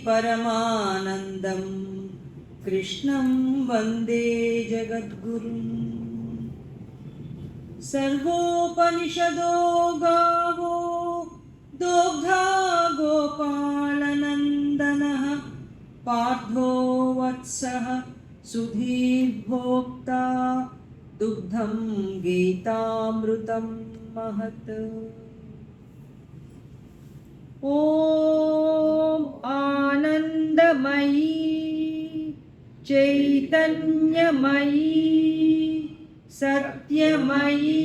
परमानन्दं कृष्णं वन्दे जगद्गुरुम्। सर्वोपनिषदो गावो दोग्धा गोपालनन्दनः पार्थो वत्सः सुधीर्भोक्ता दुग्धं गीतामृतं महत्। ॐ आनन्दमयी चैतन्यमयी सत्यमयी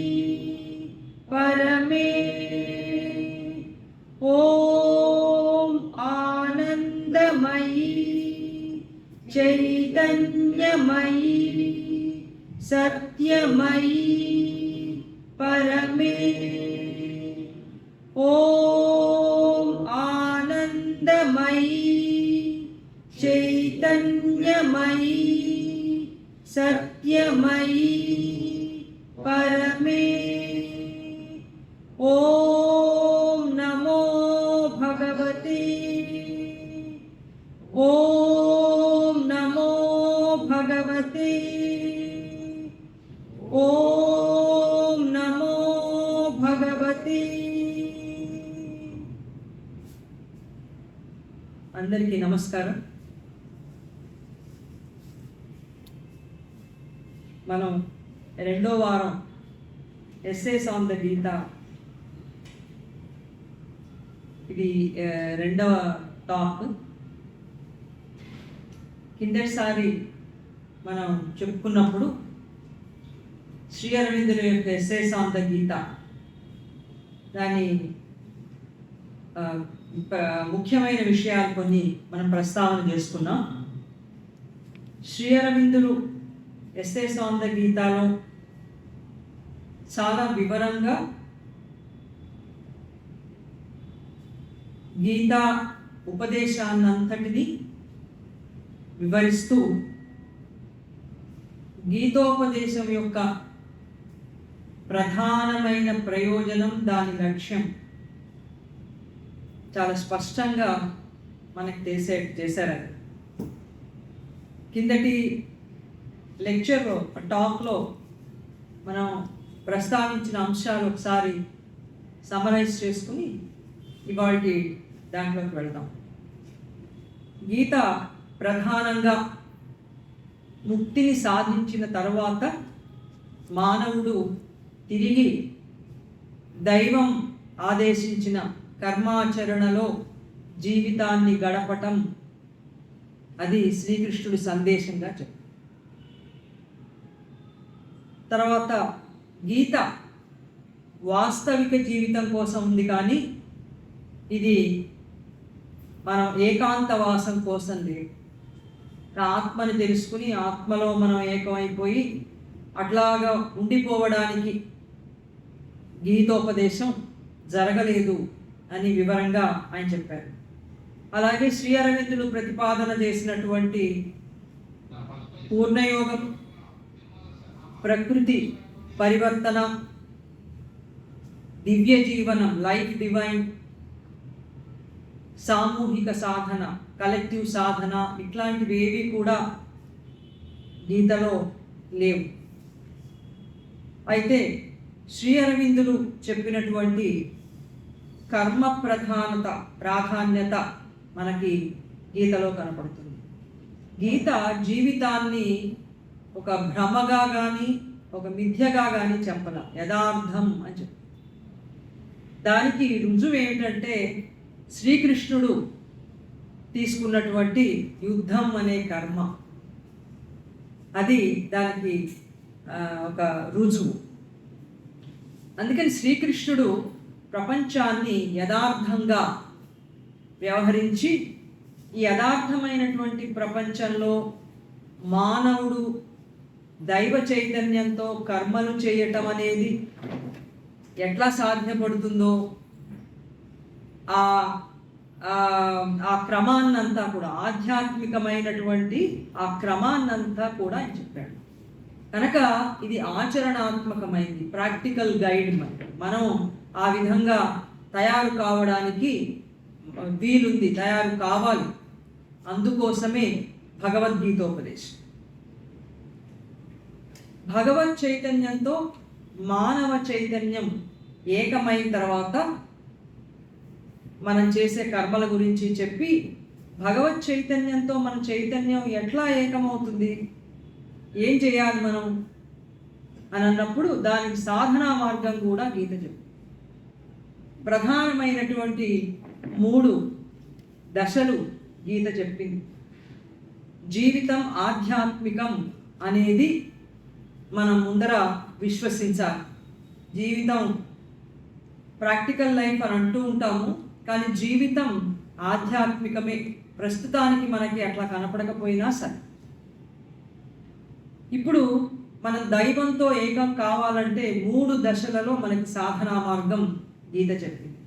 परमे। ॐ आनन्दमयी चैतन्यमयी सत्यमयी परमे। ॐ आनन्दमयी चैतन्यमयी सत्यमयी परमे। ॐ नमो भगवते। ॐ नमो भगवते। ॐ नमो भगवते। అందరికీ నమస్కారం. మనం రెండో వారం ఎస్సేస్ ఆన్ ద గీత, ఇది రెండవ టాక్. కిందటిసారి మనం చెప్పుకున్నప్పుడు శ్రీ అరవిందుల యొక్క ఎస్సేస్ ఆన్ ద గీత, దాని ముఖ్యమైన విషయాలు కొన్ని మనం ప్రస్తావన చేసుకున్నాం. శ్రీ అరవిందులు ఎస్సేస్ ఆన్ ద గీతాలో చాలా వివరంగా గీతా ఉపదేశాన్నంతటిని వివరిస్తూ గీతోపదేశం యొక్క ప్రధానమైన ప్రయోజనం, దాని లక్ష్యం చాలా స్పష్టంగా మనకు చేశారు. కిందటి లెక్చర్లో, టాక్లో మనం ప్రస్తావించిన అంశాలు ఒకసారి సమరైజ్ చేసుకుని ఇవాళ దాంట్లోకి వెళ్దాం. గీత ప్రధానంగా ముక్తిని సాధించిన తర్వాత మానవుడు తిరిగి దైవం ఆదేశించిన కర్మాచరణలో జీవితాన్ని గడపటం, అది శ్రీకృష్ణుడి సందేశంగా చెప్పారు. తర్వాత గీత వాస్తవిక జీవితం కోసం ఉంది, కానీ ఇది మనం ఏకాంతవాసం కోసం లేదు. ఆత్మని తెలుసుకుని ఆత్మలో మనం ఏకమైపోయి అట్లాగా ఉండిపోవడానికి గీతోపదేశం జరగలేదు అని వివరంగా ఆయన చెప్పారు. అలాగే శ్రీ అరవిందులు ప్రతిపాదన చేసినటువంటి పూర్ణయోగం, ప్రకృతి పరివర్తన, దివ్య జీవనం, లైఫ్ డివైన్, సామూహిక సాధన, కలెక్టివ్ సాధన, ఇట్లాంటివి ఏవి కూడా గీతలో లేవు. అయితే శ్రీ అరవిందులు చెప్పినటువంటి కర్మ ప్రాధాన్యత మనకి గీతలో కనపడుతుంది. గీత జీవితాన్ని ఒక భ్రమగా కానీ ఒక మిథ్యగా కానీ చెప్పల, యథార్థం అని చెప్పి. దానికి రుజువు ఏమిటంటే శ్రీకృష్ణుడు తీసుకున్నటువంటి యుద్ధం అనే కర్మ, అది దానికి ఒక రుజువు. అందుకని శ్రీకృష్ణుడు ప్రపంచాన్ని యథార్థంగా వ్యవహరించి ఈ యథార్థమైనటువంటి ప్రపంచంలో మానవుడు దైవ చైతన్యంతో కర్మలు చేయటం అనేది ఎట్లా సాధ్యపడుతుందో ఆ క్రమాన్నంతా కూడా, ఆధ్యాత్మికమైనటువంటి ఆ క్రమాన్నంతా కూడా ఆయన చెప్పాడు. కనుక ఇది ఆచరణాత్మకమైంది, ప్రాక్టికల్ గైడ్. మనం ఆ విధంగా తయారు కావడానికి వీలుంది, తయారు కావాలి. అందుకోసమే భగవద్గీతోపదేశం. భగవత్ చైతన్యంతో మానవ చైతన్యం ఏకమైన తర్వాత మనం చేసే కర్మల గురించి చెప్పి, భగవత్ చైతన్యంతో మన చైతన్యం ఎట్లా ఏకమవుతుంది, ఏం చేయాలి మనం అని అన్నప్పుడు దానికి సాధనా మార్గం కూడా గీత చెప్తుంది. ప్రధానమైనటువంటి 3 దశలు గీత చెప్పింది. జీవితం ఆధ్యాత్మికం అనేది మనం ముందర విశ్వసించాలి. జీవితం ప్రాక్టికల్ లైఫ్ అని అంటూ ఉంటాము, కానీ జీవితం ఆధ్యాత్మికమే. ప్రస్తుతానికి మనకి అట్లా కనపడకపోయినా సరే, ఇప్పుడు మనం దైవంతో ఏకం కావాలంటే 3 దశలలో మనకి సాధనా మార్గం గీత చెప్పింది.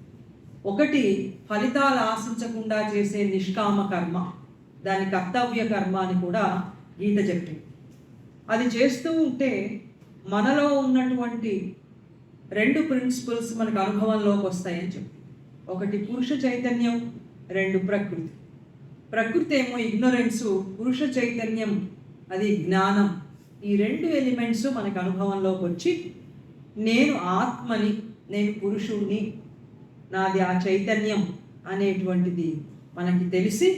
1 ఫలితాలు ఆశించకుండా చేసే నిష్కామ కర్మ, దాని కర్తవ్య కర్మ అని కూడా గీత చెప్పింది. అది చేస్తూ ఉంటే మనలో ఉన్నటువంటి 2 ప్రిన్సిపల్స్ మనకు అనుభవంలోకి వస్తాయని చెప్పి, 1 పురుష చైతన్యం, 2 ప్రకృతి. ప్రకృతి ఏమో ఇగ్నోరెన్సు, పురుష చైతన్యం అది జ్ఞానం. ఈ 2 ఎలిమెంట్స్ మనకు అనుభవంలోకి వచ్చి నేను ఆత్మని, నేను పురుషుణ్ణి, నాది ఆ చైతన్యం అనేటువంటిది మనకి తెలిసి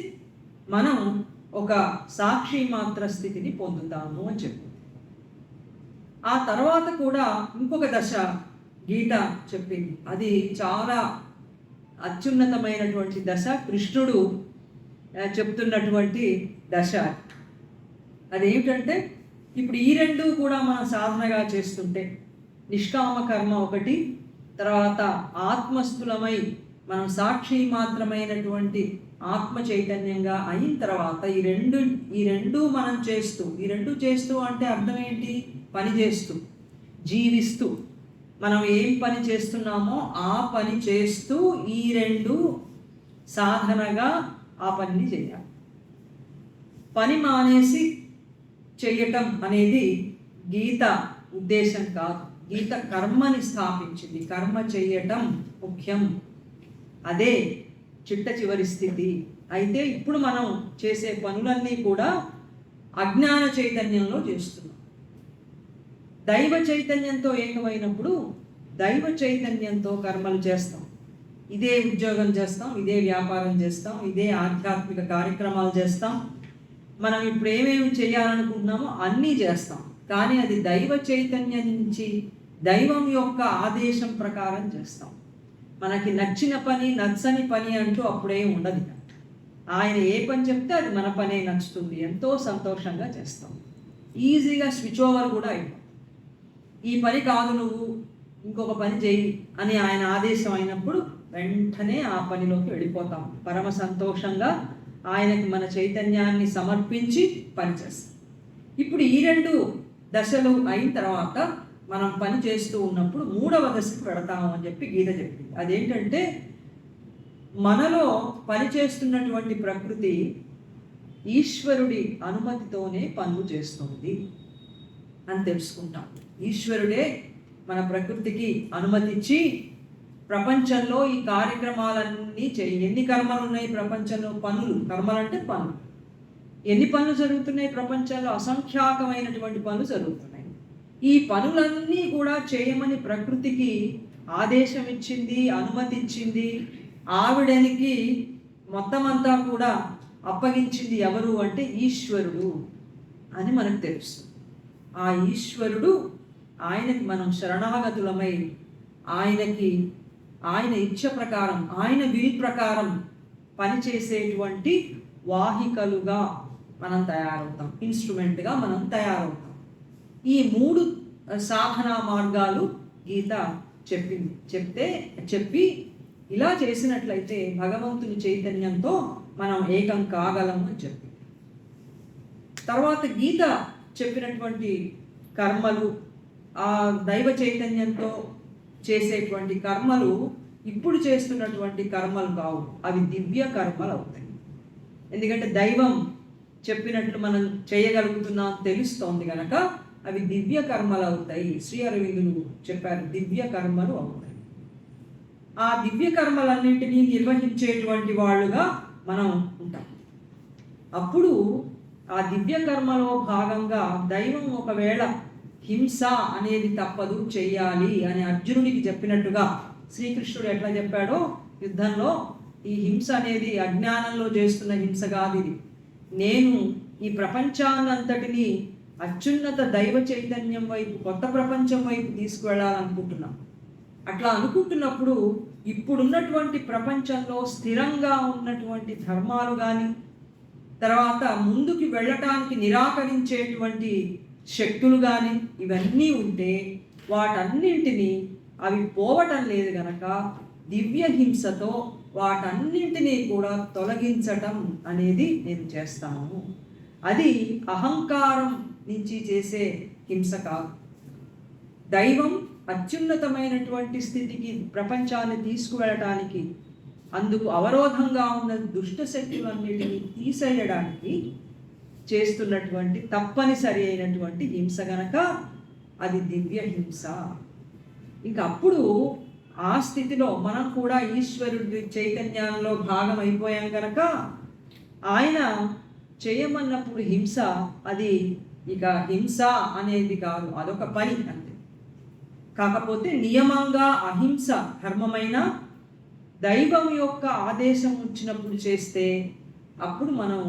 మనం ఒక సాక్షి మాత్ర స్థితిని పొందుతాము అని చెప్పింది. ఆ తర్వాత కూడా ఇంకొక దశ గీత చెప్పింది. అది చాలా అత్యున్నతమైనటువంటి దశ, కృష్ణుడు చెప్తున్నటువంటి దశ. అదేమిటంటే, ఇప్పుడు ఈ 2 కూడా మనం సాధనగా చేస్తుంటే, నిష్కామ కర్మ 1, తర్వాత ఆత్మస్థులమై మనం సాక్షి మాత్రమైనటువంటి ఆత్మ చైతన్యంగా అయిన తర్వాత ఈ రెండు మనం చేస్తూ, ఈ 2 చేస్తూ అంటే అర్థం ఏంటి? పని చేస్తూ, జీవిస్తూ, మనం ఏం పని చేస్తున్నామో ఆ పని చేస్తూ ఈ 2 సాధనగా ఆ పనిని చేయాలి. పని మానేసి చేయటం అనేది గీత ఉద్దేశం కాదు. గీత కర్మని స్థాపించింది. కర్మ చేయటం ముఖ్యం, అదే చిట్ట చివరి స్థితి. అయితే ఇప్పుడు మనం చేసే పనులన్నీ కూడా అజ్ఞాన చైతన్యంలో చేస్తున్నాం. దైవ చైతన్యంతో ఏకమైనప్పుడు దైవ చైతన్యంతో కర్మలు చేస్తాం. ఇదే ఉద్యోగం చేస్తాం, ఇదే వ్యాపారం చేస్తాం, ఇదే ఆధ్యాత్మిక కార్యక్రమాలు చేస్తాం. మనం ఇప్పుడు ఏమేమి చేయాలనుకుంటున్నామో అన్నీ చేస్తాం, కానీ అది దైవ చైతన్యం నుంచి దైవం యొక్క ఆదేశం ప్రకారం చేస్తాం. మనకి నచ్చిన పని, నచ్చని పని అంటూ అప్పుడే ఉండదు. ఆయన ఏ పని చెప్తే అది మన పనే నచ్చుతుంది, ఎంతో సంతోషంగా చేస్తాం. ఈజీగా స్విచ్ ఓవర్ కూడా అయిపోతాం. ఈ పని కాదు, నువ్వు ఇంకొక పని చేయి అని ఆయన ఆదేశం అయినప్పుడు వెంటనే ఆ పనిలోకి వెళ్ళిపోతాం. పరమ సంతోషంగా ఆయనకి మన చైతన్యాన్ని సమర్పించి పనిచేస్తాం. ఇప్పుడు ఈ 2 దశలు అయిన తర్వాత మనం పని చేస్తూ ఉన్నప్పుడు 3వ దశకు పెడతాము అని చెప్పి గీత చెప్పింది. అదేంటంటే, మనలో పనిచేస్తున్నటువంటి ప్రకృతి ఈశ్వరుడి అనుమతితోనే పనులు చేస్తుంది అని తెలుసుకుంటాం. ఈశ్వరుడే మన ప్రకృతికి అనుమతిచ్చి ప్రపంచంలో ఈ కార్యక్రమాలన్నీ ఎన్ని కర్మలు ఉన్నాయి ప్రపంచంలో? పనులు. కర్మలు అంటే పనులు. ఎన్ని పనులు జరుగుతున్నాయి ప్రపంచంలో? అసంఖ్యాకమైనటువంటి పనులు జరుగుతున్నాయి. ఈ పనులన్నీ కూడా చేయమని ప్రకృతికి ఆదేశం ఇచ్చింది, అనుమతి ఇచ్చింది. ఆవిడనికి మొత్తం అంతా కూడా అప్పగించింది ఎవరు అంటే ఈశ్వరుడు అని మనకు తెలుసు. ఆ ఈశ్వరుడు, ఆయనకి మనం శరణాగతులమై ఆయన ఇచ్చ ప్రకారం, ఆయన విల్ ప్రకారం పనిచేసేటువంటి వాహికలుగా మనం తయారవుతాం, ఇన్స్ట్రుమెంట్గా మనం తయారవుతాం. ఈ 3 సాధనా మార్గాలు గీత చెప్పి ఇలా చేసినట్లయితే భగవంతుని చైతన్యంతో మనం ఏకం కాగలము అని చెప్పి, తర్వాత గీత చెప్పినటువంటి కర్మలు, ఆ దైవ చైతన్యంతో చేసేటువంటి కర్మలు ఇప్పుడు చేస్తున్నటువంటి కర్మలు కావు, అవి దివ్య కర్మలు అవుతాయి. ఎందుకంటే దైవం చెప్పినట్లు మనం చేయగలుగుతున్నాం తెలుస్తోంది కనుక అవి దివ్య కర్మలు అవుతాయి. శ్రీ అరవిందులు చెప్పారు, దివ్య కర్మలు అవుతాయి. ఆ దివ్య కర్మలన్నింటినీ నిర్వహించేటువంటి వాళ్ళుగా మనం ఉంటాం. అప్పుడు ఆ దివ్య కర్మలో భాగంగా దైవం ఒకవేళ హింస అనేది తప్పదు చెయ్యాలి అని అర్జునుడికి చెప్పినట్టుగా శ్రీకృష్ణుడు ఎట్లా చెప్పాడో యుద్ధంలో, ఈ హింస అనేది అజ్ఞానంలో చేస్తున్న హింస కాదు, ఇది నేను ఈ ప్రపంచాన్నంతటినీ అత్యున్నత దైవ చైతన్యం వైపు, కొత్త ప్రపంచం వైపు తీసుకువెళ్ళాలనుకుంటున్నాం. అట్లా అనుకుంటున్నప్పుడు ఇప్పుడున్నటువంటి ప్రపంచంలో స్థిరంగా ఉన్నటువంటి ధర్మాలు కానీ, తర్వాత ముందుకు వెళ్ళటానికి నిరాకరించేటువంటి శక్తులు కానీ ఇవన్నీ ఉంటే వాటన్నింటినీ అవి పోవటం లేదు గనక దివ్య హింసతో వాటన్నింటినీ కూడా తొలగించటం అనేది నేను చేస్తాను. అది అహంకారం నుంచి చేసే హింస కాదు. దైవం అత్యున్నతమైనటువంటి స్థితికి ప్రపంచాన్ని తీసుకువెళ్ళటానికి, అందుకు అవరోధంగా ఉన్న దుష్ట శక్తులన్నిటినీ తీసేయడానికి చేస్తున్నటువంటి తప్పనిసరి అయినటువంటి హింస గనక అది దివ్య హింస. ఇంకా అప్పుడు ఆ స్థితిలో మనం కూడా ఈశ్వరుడి చైతన్యంలో భాగం అయిపోయాం కనుక ఆయన చేయమన్నప్పుడు హింస అది ఇక హింస అనేది కాదు, అదొక పని అంతే. కాకపోతే నియమంగా అహింస ధర్మమైన దైవం యొక్క ఆదేశం వచ్చినప్పుడు చేస్తే అప్పుడు మనం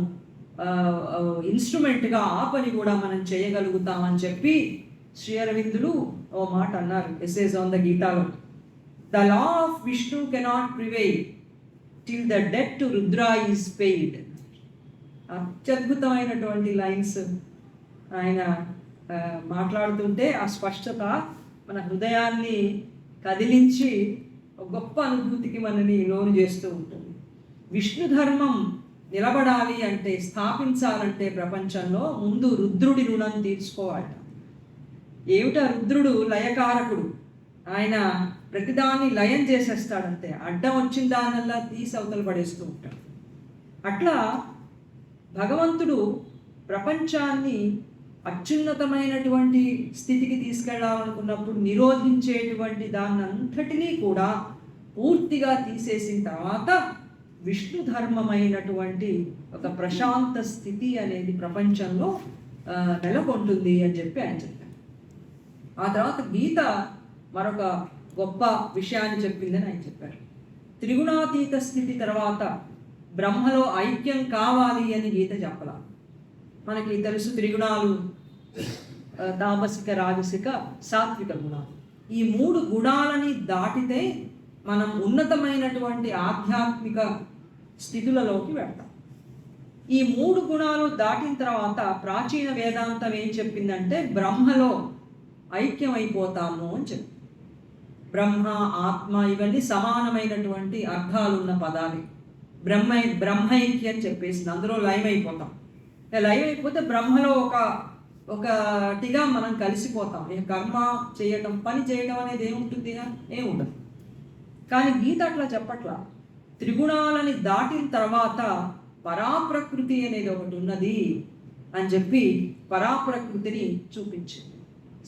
ఇన్స్ట్రుమెంట్గా ఆ పని కూడా మనం చేయగలుగుతామని చెప్పి శ్రీ అరవిందులు ఓ మాట అన్నారు ఎస్సేస్ ఆన్ ద గీతాలో. The law of Vishnu cannot prevail till the debt to Rudra is paid. అత్యద్భుతమైనటువంటి లైన్స్ ఆయన మాట్లాడుతుంటే ఆ స్పష్టత మన హృదయాన్ని కదిలించి ఒక గొప్ప అనుభూతికి మనని లోను చేస్తూ ఉంటుంది. విష్ణు ధర్మం నిలబడాలి అంటే, స్థాపించాలంటే ప్రపంచంలో ముందు రుద్రుడి రుణం తీర్చుకోవాలి. ఏమిటా రుద్రుడు? లయకారకుడు. ఆయన ప్రతిదాన్ని లయం చేసేస్తాడంతే, అడ్డం వచ్చిన దానిల్లా తీసి అవతల పడేస్తూ ఉంటాడు. అట్లా భగవంతుడు ప్రపంచాన్ని అత్యున్నతమైనటువంటి స్థితికి తీసుకెళ్లాలనుకున్నప్పుడు నిరోధించేటువంటి దాన్ని అంతటినీ కూడా పూర్తిగా తీసేసిన తర్వాత విష్ణు ధర్మమైనటువంటి ఒక ప్రశాంత స్థితి అనేది ప్రపంచంలో నెలకొంటుంది అని చెప్పి ఆయన చెప్పారు. ఆ తర్వాత గీత మరొక గొప్ప విషయాన్ని చెప్పిందని ఆయన చెప్పారు. త్రిగుణాతీత స్థితి తర్వాత బ్రహ్మలో ఐక్యం కావాలి అని గీత చెప్పాల. మనకి తెలుసు త్రిగుణాలు తామసిక, రాజసిక, సాత్విక గుణాలు. ఈ 3 గుణాలని దాటితే మనం ఉన్నతమైనటువంటి ఆధ్యాత్మిక స్థితులలోకి వెళ్తాం. ఈ 3 గుణాలు దాటిన తర్వాత ప్రాచీన వేదాంతం ఏం చెప్పిందంటే బ్రహ్మలో ఐక్యమైపోతాము అని చెప్పి. బ్రహ్మ, ఆత్మ ఇవన్నీ సమానమైనటువంటి అర్థాలు ఉన్న పదాలు. బ్రహ్మైక్య అని చెప్పేసి అందులో లయమైపోతాం. లయమైపోతే బ్రహ్మలో ఒకటిగా మనం కలిసిపోతాం. కర్మ చేయటం, పని చేయడం అనేది ఏముంటుంది? ఏముండదు. కానీ గీత అట్లా చెప్పట్లా. త్రిగుణాలని దాటిన తర్వాత పరాప్రకృతి అనేది ఒకటి ఉన్నది అని చెప్పి పరాప్రకృతిని చూపించింది.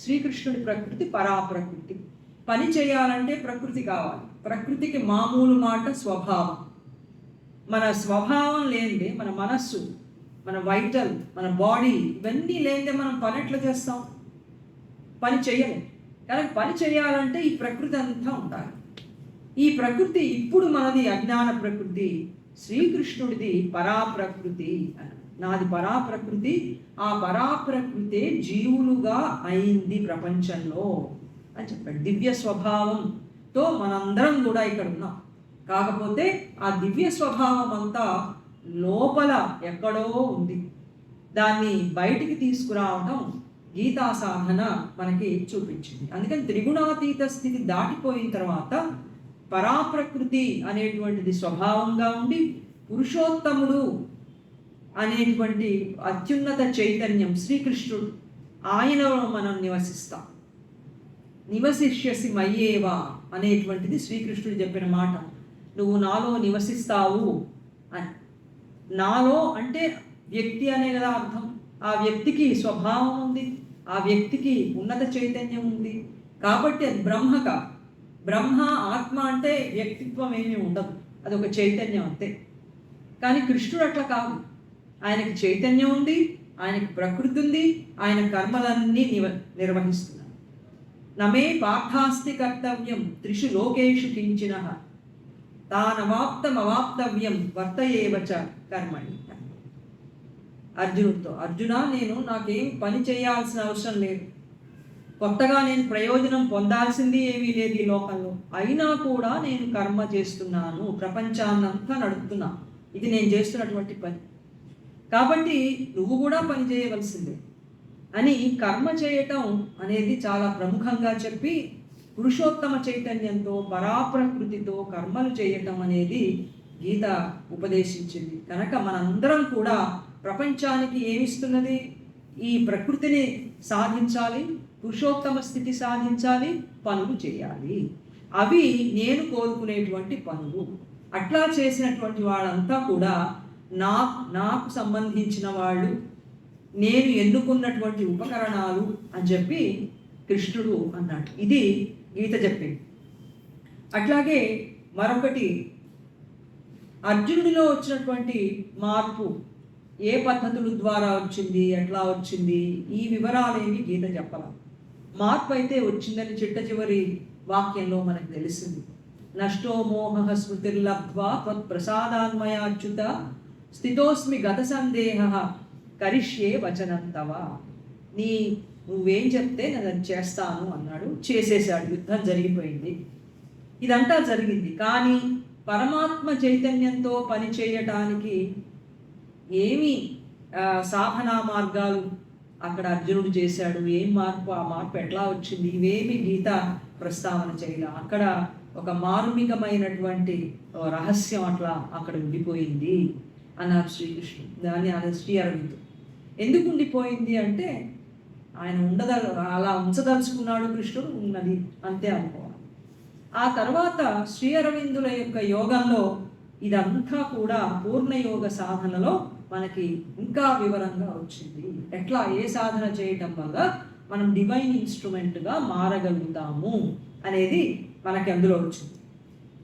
శ్రీకృష్ణుడి ప్రకృతి పరాప్రకృతి. పని చేయాలంటే ప్రకృతి కావాలి. ప్రకృతికి మామూలు మాట స్వభావం. మన స్వభావం లేనిదే, మన మనస్సు, మన వైటల్, మన బాడీ ఇవన్నీ లేనిదే మనం పని ఎట్లా చేస్తాం? పని చేయలేం. కానీ పని చేయాలంటే ఈ ప్రకృతి అంతా ఉండాలి. ఈ ప్రకృతి ఇప్పుడు మనది అజ్ఞాన ప్రకృతి, శ్రీకృష్ణుడిది పరాప్రకృతి. నాది పరాప్రకృతి. ఆ పరాప్రకృతే జీవులుగా అయింది ప్రపంచంలో అని చెప్పాడు. దివ్య స్వభావంతో మనందరం కూడా ఇక్కడ ఉన్నాం. కాకపోతే ఆ దివ్య స్వభావం అంతా లోపల ఎక్కడో ఉంది. దాన్ని బయటికి తీసుకురావటం గీతా సాధన మనకి చూపించింది. అందుకని త్రిగుణాతీత స్థితి దాటిపోయిన తర్వాత పరాప్రకృతి అనేటువంటిది స్వభావంగా ఉండి పురుషోత్తముడు అనేటువంటి అత్యున్నత చైతన్యం శ్రీకృష్ణుడు, ఆయనలో మనం నివసిస్తాం. నివసిష్యసి మయ్యేవా అనేటువంటిది శ్రీకృష్ణుడు చెప్పిన మాట. నువ్వు నాలో నివసిస్తావు అని. నాలో అంటే వ్యక్తి అనే కదా అర్థం. ఆ వ్యక్తికి స్వభావం ఉంది, ఆ వ్యక్తికి ఉన్నత చైతన్యం ఉంది. కాబట్టి అది బ్రహ్మక. బ్రహ్మ ఆత్మ అంటే వ్యక్తిత్వం ఏమీ ఉండదు, అది ఒక చైతన్యం అంతే. కానీ కృష్ణుడు అట్లా కాదు. ఆయనకి చైతన్యం ఉంది, ఆయనకి ప్రకృతి ఉంది, ఆయన కర్మలన్నీ నిర్వహిస్తున్నారు. నమే పార్థాస్తి కర్తవ్యం త్రిషు లోకేషు కించిన తానవాప్తమవాప్తవ్యం వర్తయేవచ కర్మణి. అర్జునుడితో, అర్జున నేను నాకేం పని చేయాల్సిన అవసరం లేదు, కొత్తగా నేను ప్రయోజనం పొందాల్సింది ఏమీ లేదు ఈ లోకంలో, అయినా కూడా నేను కర్మ చేస్తున్నాను, ప్రపంచాన్నంతా నడుపుతున్నా, ఇది నేను చేస్తున్నటువంటి పని, కాబట్టి నువ్వు కూడా పని చేయవలసిందే అని కర్మ చేయటం అనేది చాలా ప్రముఖంగా చెప్పి పురుషోత్తమ చైతన్యంతో పరాప్రకృతితో కర్మలు చేయటం అనేది గీత ఉపదేశించింది. కనుక మనందరం కూడా ప్రపంచానికి ఏమిస్తున్నది? ఈ ప్రకృతిని సాధించాలి, పురుషోత్తమ స్థితి సాధించాలి, పనులు చేయాలి. అవి నేను కోరుకునేటువంటి పనులు. అట్లా చేసినటువంటి వాళ్ళంతా కూడా నాకు సంబంధించిన వాళ్ళు, నేను ఎన్నుకున్నటువంటి ఉపకరణాలు అని చెప్పి కృష్ణుడు అన్నాడు. ఇది గీత చెప్పింది. అట్లాగే మరొకటి, అర్జునుడిలో వచ్చినటువంటి మార్పు ఏ పద్ధతుల ద్వారా వచ్చింది, ఎట్లా వచ్చింది, ఈ వివరాలేవి గీత చెప్పాల. మార్పు అయితే వచ్చిందని చిట్ట చివరి వాక్యంలో మనకు తెలిసింది. నష్టో మోహ స్మృతిర్లబ్ధ్వా త్వత్ప్రసాదాన్మయాచ్యుత స్థితోస్మి గత సందేహ కరిష్యే వచనంతవ. నువ్వేం చెప్తే నేను అది చేస్తాను అన్నాడు. చేసేసాడు, యుద్ధం జరిగిపోయింది. ఇదంతా జరిగింది. కానీ పరమాత్మ చైతన్యంతో పని చేయటానికి ఏమి సాధనా మార్గాలు అక్కడ అర్జునుడు చేశాడు, ఏం మార్పు, ఆ మార్పు ఎట్లా వచ్చింది, ఇవేమి గీత ప్రస్తావన చేయాల. అక్కడ ఒక మార్మికమైనటువంటి రహస్యం అట్లా అక్కడ ఉండిపోయింది అన్నారు శ్రీకృష్ణుడు. దాన్ని శ్రీ అరవింద్ ఎందుకు ఉండిపోయింది అంటే ఆయన అలా ఉంచదలుచుకున్నాడు కృష్ణుడు, ఉన్నది అంతే అనుకోవాలి. ఆ తర్వాత శ్రీ అరవిందుల యొక్క యోగంలో ఇదంతా కూడా పూర్ణయోగ సాధనలో మనకి ఇంకా వివరంగా వచ్చింది. ఎట్లా, ఏ సాధన చేయటం వల్ల మనం డివైన్ ఇన్స్ట్రుమెంట్గా మారగలుగుతాము అనేది మనకి అందులో వచ్చింది.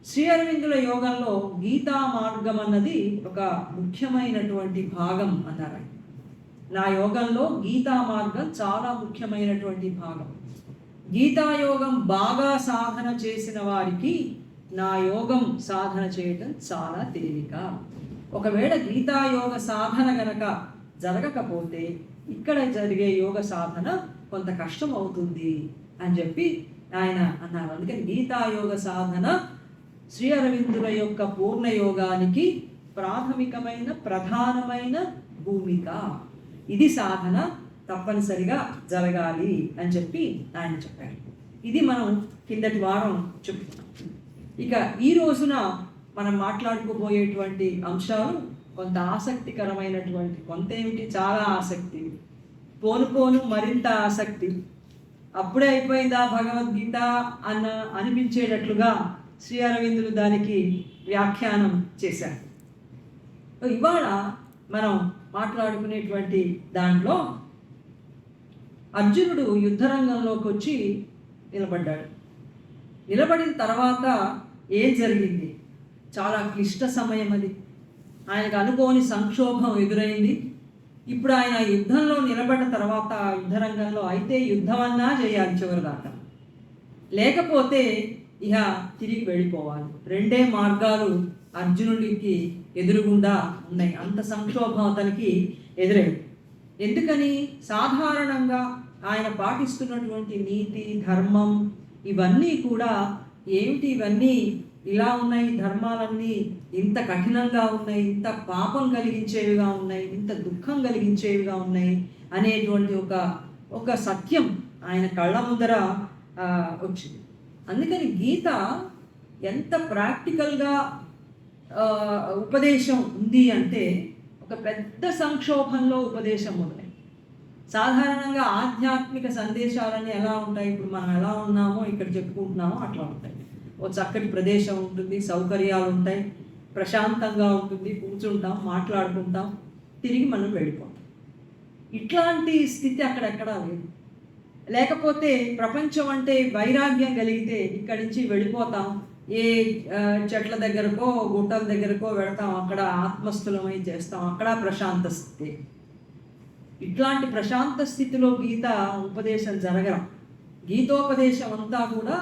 శ్రీ అరవిందుల యోగంలో గీతా మార్గం అన్నది ఒక ముఖ్యమైనటువంటి భాగం అన్నారు. నా యోగంలో గీతా మార్గం చాలా ముఖ్యమైనటువంటి భాగం. గీతాయోగం బాగా సాధన చేసిన వారికి నా యోగం సాధన చేయటం చాలా తేలిక. ఒకవేళ గీతాయోగ సాధన గనక జరగకపోతే ఇక్కడ జరిగే యోగ సాధన కొంత కష్టం అవుతుంది అని చెప్పి ఆయన అన్నారు. అందుకని గీతాయోగ సాధన శ్రీ అరవిందుల యొక్క పూర్ణయోగానికి ప్రాథమికమైన ప్రధానమైన భూమిక. ఇది సాధన తప్పనిసరిగా జరగాలి అని చెప్పి ఆయన చెప్పారు. ఇది మనం కిందటి వారం చెప్పుకున్నాం. ఇక ఈ రోజున మనం మాట్లాడుకోబోయేటువంటి అంశాలు కొంత ఆసక్తికరమైనటువంటి, కొంత ఏమిటి, చాలా ఆసక్తి, పోను మరింత ఆసక్తి. అప్పుడే అయిపోయిందా భగవద్గీత అనిపించేటట్లుగా శ్రీ అరవిందులు దానికి వ్యాఖ్యానం చేశారు. ఇవాళ మనం మాట్లాడుకునేటువంటి దాంట్లో అర్జునుడు యుద్ధరంగంలోకి వచ్చి నిలబడ్డాడు. నిలబడిన తర్వాత ఏం జరిగింది? చాలా క్లిష్ట సమయం అది. ఆయనకు అనుకోని సంక్షోభం ఎదురైంది. ఇప్పుడు ఆయన యుద్ధంలో నిలబడ్డ తర్వాత యుద్ధరంగంలో అయితే యుద్ధమన్నా చేయాలి చివరిదాకా, లేకపోతే ఇక తిరిగి వెళ్ళిపోవాలి. రెండే మార్గాలు అర్జునుడికి ఎదురుగుండా ఉన్నాయి. అంత సంక్షోభం అతనికి ఎదురైంది. ఎందుకని? సాధారణంగా ఆయన పాటిస్తున్నటువంటి నీతి, ధర్మం ఇవన్నీ కూడా ఏమిటి, ఇవన్నీ ఇలా ఉన్నాయి, ధర్మాలన్నీ ఇంత కఠినంగా ఉన్నాయి, ఇంత పాపం కలిగించేవిగా ఉన్నాయి, ఇంత దుఃఖం కలిగించేవిగా ఉన్నాయి అనేటువంటి ఒక సత్యం ఆయన కళ్ళ ముందర వచ్చింది. అందుకని గీత ఎంత ప్రాక్టికల్గా ఉపదేశం ఉంది అంటే ఒక పెద్ద సంక్షోభంలో ఉపదేశం మొదలై. సాధారణంగా ఆధ్యాత్మిక సందేశాలన్నీ ఎలా ఉంటాయి, ఇప్పుడు మనం ఎలా ఉన్నామో ఇక్కడ చెప్పుకుంటున్నామో అట్లా ఉంటాయి. ఓ చక్కటి ప్రదేశం ఉంటుంది, సౌకర్యాలు ఉంటాయి, ప్రశాంతంగా ఉంటుంది, కూర్చుంటాం, మాట్లాడుకుంటాం, తిరిగి మనం వెళ్ళిపోతాం. ఇట్లాంటి స్థితి అక్కడెక్కడా లేదు. లేకపోతే ప్రపంచం అంటే వైరాగ్యం కలిగితే ఇక్కడి నుంచి వెళ్ళిపోతాం, ఏ చెట్ల దగ్గరకో గుట్టల దగ్గరకో వెళతాం, అక్కడ ఆత్మస్థులమై చేస్తాం, అక్కడ ప్రశాంత స్థితి. ఇట్లాంటి ప్రశాంత స్థితిలో గీత ఉపదేశం జరగడం, గీతోపదేశం అంతా కూడా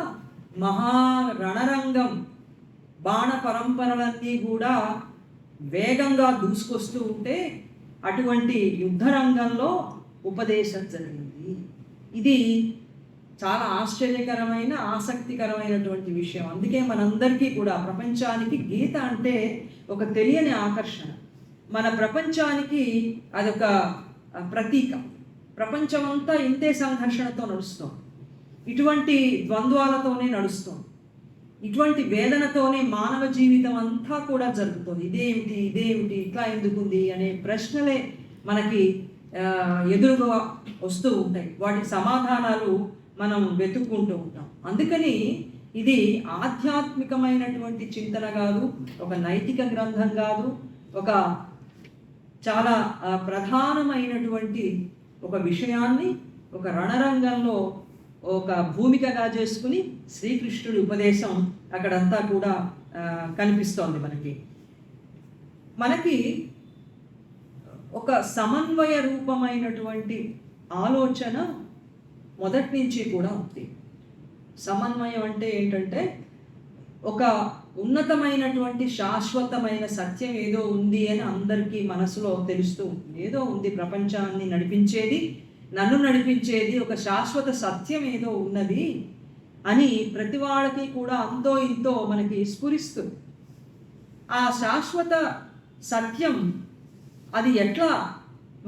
మహా రణరంగం, బాణ పరంపరలన్నీ కూడా వేగంగా దూసుకొస్తూ ఉంటే అటువంటి యుద్ధరంగంలో ఉపదేశం జరిగింది. ఇది చాలా ఆశ్చర్యకరమైన ఆసక్తికరమైనటువంటి విషయం. అందుకే మనందరికీ కూడా ప్రపంచానికి గీత అంటే ఒక తెలియని ఆకర్షణ. మన ప్రపంచానికి అదొక ప్రతీక. ప్రపంచమంతా ఇంతే సంఘర్షణతో నడుస్తుంది, ఇటువంటి ద్వంద్వాలతోనే నడుస్తుంది, ఇటువంటి వేదనతోనే మానవ జీవితం అంతా కూడా జరుగుతుంది. ఇదేమిటి ఇట్లా ఎందుకుంది అనే ప్రశ్నలే మనకి ఎదురుగా వస్తూ ఉంటాయి. వాటికి సమాధానాలు మనం వెతుక్కుంటూ ఉంటాం. అందుకని ఇది ఆధ్యాత్మికమైనటువంటి చింతన కాదు, ఒక నైతిక గ్రంథం కాదు, ఒక చాలా ప్రధానమైనటువంటి ఒక విషయాన్ని ఒక రణరంగంలో ఒక భూమికగా చేసుకుని శ్రీకృష్ణుడి ఉపదేశం అక్కడంతా కూడా కనిపిస్తోంది. మనకి ఒక సమన్వయ రూపమైనటువంటి ఆలోచన మొదటి నుంచి కూడా ఉంది. సమన్వయం అంటే ఏంటంటే ఒక ఉన్నతమైనటువంటి శాశ్వతమైన సత్యం ఏదో ఉంది అని అందరికీ మనసులో తెలుస్తూ ఉంటుంది. ఏదో ఉంది, ప్రపంచాన్ని నడిపించేది, నన్ను నడిపించేది ఒక శాశ్వత సత్యం ఏదో ఉన్నది అని ప్రతి వాళ్ళకి కూడా అంతో ఇంతో మనకి స్ఫురిస్తుంది. ఆ శాశ్వత సత్యం అది ఎట్లా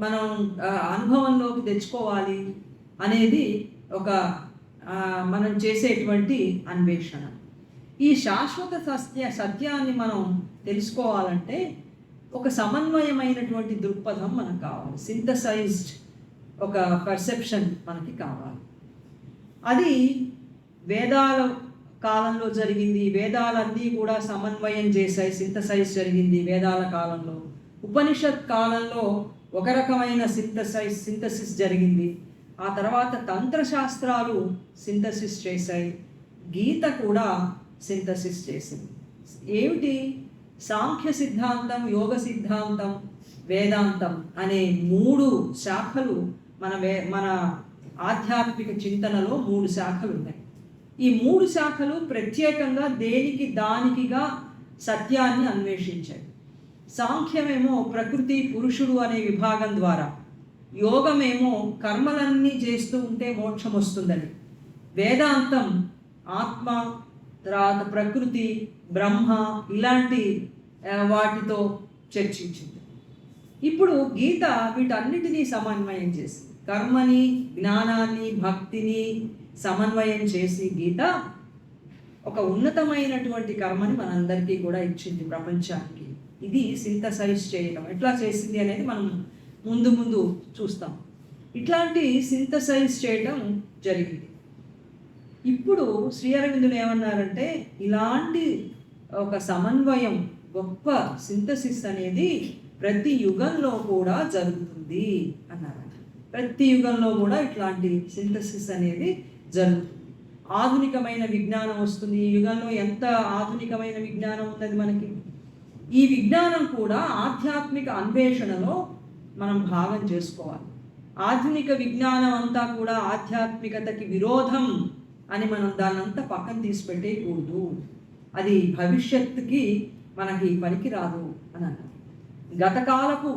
మనం అనుభవంలోకి తెచ్చుకోవాలి అనేది ఒక మనం చేసేటువంటి అన్వేషణ. ఈ శాశ్వత సత్యాన్ని మనం తెలుసుకోవాలంటే ఒక సమన్వయమైనటువంటి దృక్పథం మనకు కావాలి, సింథసైజ్డ్ ఒక పర్సెప్షన్ మనకి కావాలి. అది వేదాల కాలంలో జరిగింది. వేదాలన్నీ కూడా సమన్వయం చేశాయి, సింథసైజ్ జరిగింది వేదాల కాలంలో. ఉపనిషత్ కాలంలో ఒక రకమైన సింథసిస్ జరిగింది. ఆ తర్వాత తంత్రశాస్త్రాలు సింథసిస్ చేశాయి, గీత కూడా సింథసిస్ చేసింది. ఏమిటి? సాంఖ్య సిద్ధాంతం, యోగ సిద్ధాంతం, వేదాంతం అనే 3 శాఖలు మన ఆధ్యాత్మిక చింతనలో 3 శాఖలు ఉన్నాయి. ఈ 3 శాఖలు ప్రత్యేకంగా దేనికి దానికిగా సత్యాన్ని అన్వేషించాయి. సాంఖ్యమేమో ప్రకృతి పురుషుడు అనే విభాగం ద్వారా, యోగమేమో కర్మలన్నీ చేస్తూ ఉంటే మోక్షం వస్తుందని, వేదాంతం ఆత్మ, తర్వాత ప్రకృతి, బ్రహ్మ ఇలాంటి వాటితో చర్చించింది. ఇప్పుడు గీత వీటన్నిటినీ సమన్వయం చేసింది. కర్మని, జ్ఞానాన్ని, భక్తిని సమన్వయం చేసి గీత ఒక ఉన్నతమైనటువంటి కర్మని మనందరికీ కూడా ఇచ్చింది ప్రపంచానికి. ఇది సింథసైజ్ చేయడం. ఎట్లా చేసింది అనేది మనం ముందు చూస్తాం. ఇట్లాంటి సింథసైజ్ చేయడం జరిగింది. ఇప్పుడు శ్రీ అరవిందులు ఏమన్నారంటే ఇలాంటి ఒక సమన్వయం, గొప్ప సింథసిస్ అనేది ప్రతి యుగంలో కూడా జరుగుతుంది అన్నారు. ప్రతి యుగంలో కూడా ఇట్లాంటి సింథసిస్ అనేది జరుగుతుంది. ఆధునికమైన విజ్ఞానం వస్తుంది. ఈ యుగంలో ఎంత ఆధునికమైన విజ్ఞానం ఉన్నది మనకి. ఈ విజ్ఞానం కూడా ఆధ్యాత్మిక అన్వేషణలో మనం భాగం చేసుకోవాలి. ఆధునిక విజ్ఞానం అంతా కూడా ఆధ్యాత్మికతకి విరోధం అని మనం దాన్నంతా పక్కన తీసి పెట్టేయకూడదు. అది భవిష్యత్తుకి మనకి పనికిరాదు అని అన్నారు. గతకాలపు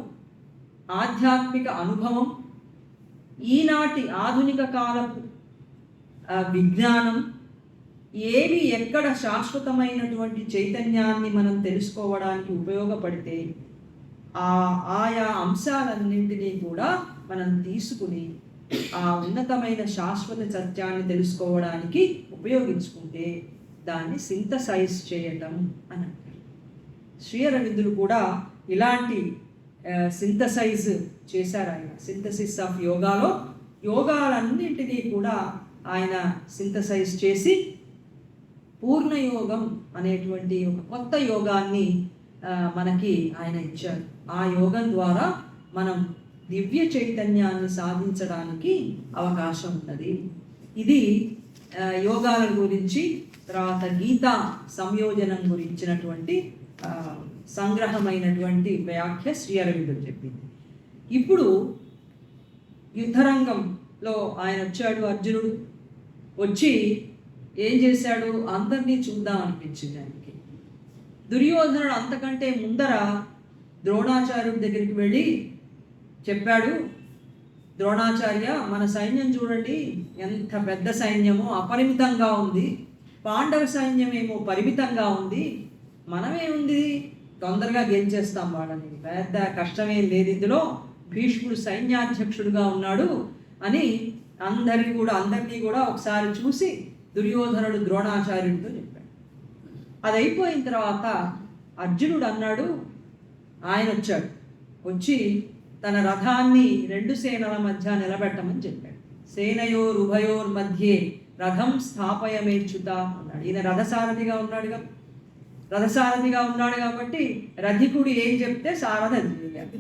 ఆధ్యాత్మిక అనుభవం, ఈనాటి ఆధునిక కాలపు విజ్ఞానం ఏవి ఎక్కడ శాశ్వతమైనటువంటి చైతన్యాన్ని మనం తెలుసుకోవడానికి ఉపయోగపడితే ఆయా అంశాలన్నింటినీ కూడా మనం తీసుకుని ఆ ఉన్నతమైన శాశ్వత సత్యాన్ని తెలుసుకోవడానికి ఉపయోగించుకుంటే దాన్ని సింథసైజ్ చేయటం అని అంటారు. శ్రీ అరవిందులు కూడా ఇలాంటి సింథసైజ్ చేశారు. ఆయన సింథసిస్ ఆఫ్ యోగాలో యోగాలన్నింటినీ కూడా ఆయన సింథసైజ్ చేసి పూర్ణయోగం అనేటువంటి ఒక కొత్త యోగాన్ని మనకి ఆయన ఇచ్చారు. ఆ యోగం ద్వారా మనం దివ్య చైతన్యాన్ని సాధించడానికి అవకాశం ఉన్నది. ఇది యోగాల గురించి తర్వాత గీతా సంయోజనం గురించినటువంటి సంగ్రహమైనటువంటి వ్యాఖ్య శ్రీ అరవిందుడు చెప్పింది. ఇప్పుడు యుద్ధరంగంలో ఆయన వచ్చాడు. అర్జునుడు వచ్చి ఏం చేశాడు, అందరినీ చూద్దాం అనిపించింది ఆయనకి. దుర్యోధనుడు అంతకంటే ముందర ద్రోణాచార్యుడి దగ్గరికి వెళ్ళి చెప్పాడు, ద్రోణాచార్య, మన సైన్యం చూడండి ఎంత పెద్ద సైన్యమో, అపరిమితంగా ఉంది. పాండవ సైన్యం ఏమో పరిమితంగా ఉంది. మనమేముంది, తొందరగా గెలిచేస్తాం వాళ్ళని, పెద్ద కష్టమేం లేదు ఇందులో, భీష్ముడు సైన్యాధ్యక్షుడుగా ఉన్నాడు అని అందరినీ కూడా ఒకసారి చూసి దుర్యోధనుడు ద్రోణాచార్యుడితో చెప్పాడు. అది అయిపోయిన తర్వాత అర్జునుడు అన్నాడు, ఆయన వచ్చాడు, వచ్చి తన రథాన్ని రెండు సేనల మధ్య నిలబెట్టమని చెప్పాడు. సేనయోరుభయోర్ మధ్యే రథం స్థాపయమేచ్యుత అన్నాడు. ఈయన రథసారథిగా ఉన్నాడు కాబట్టి రథికుడు ఏం చెప్తే సారథి అది చేయాలి.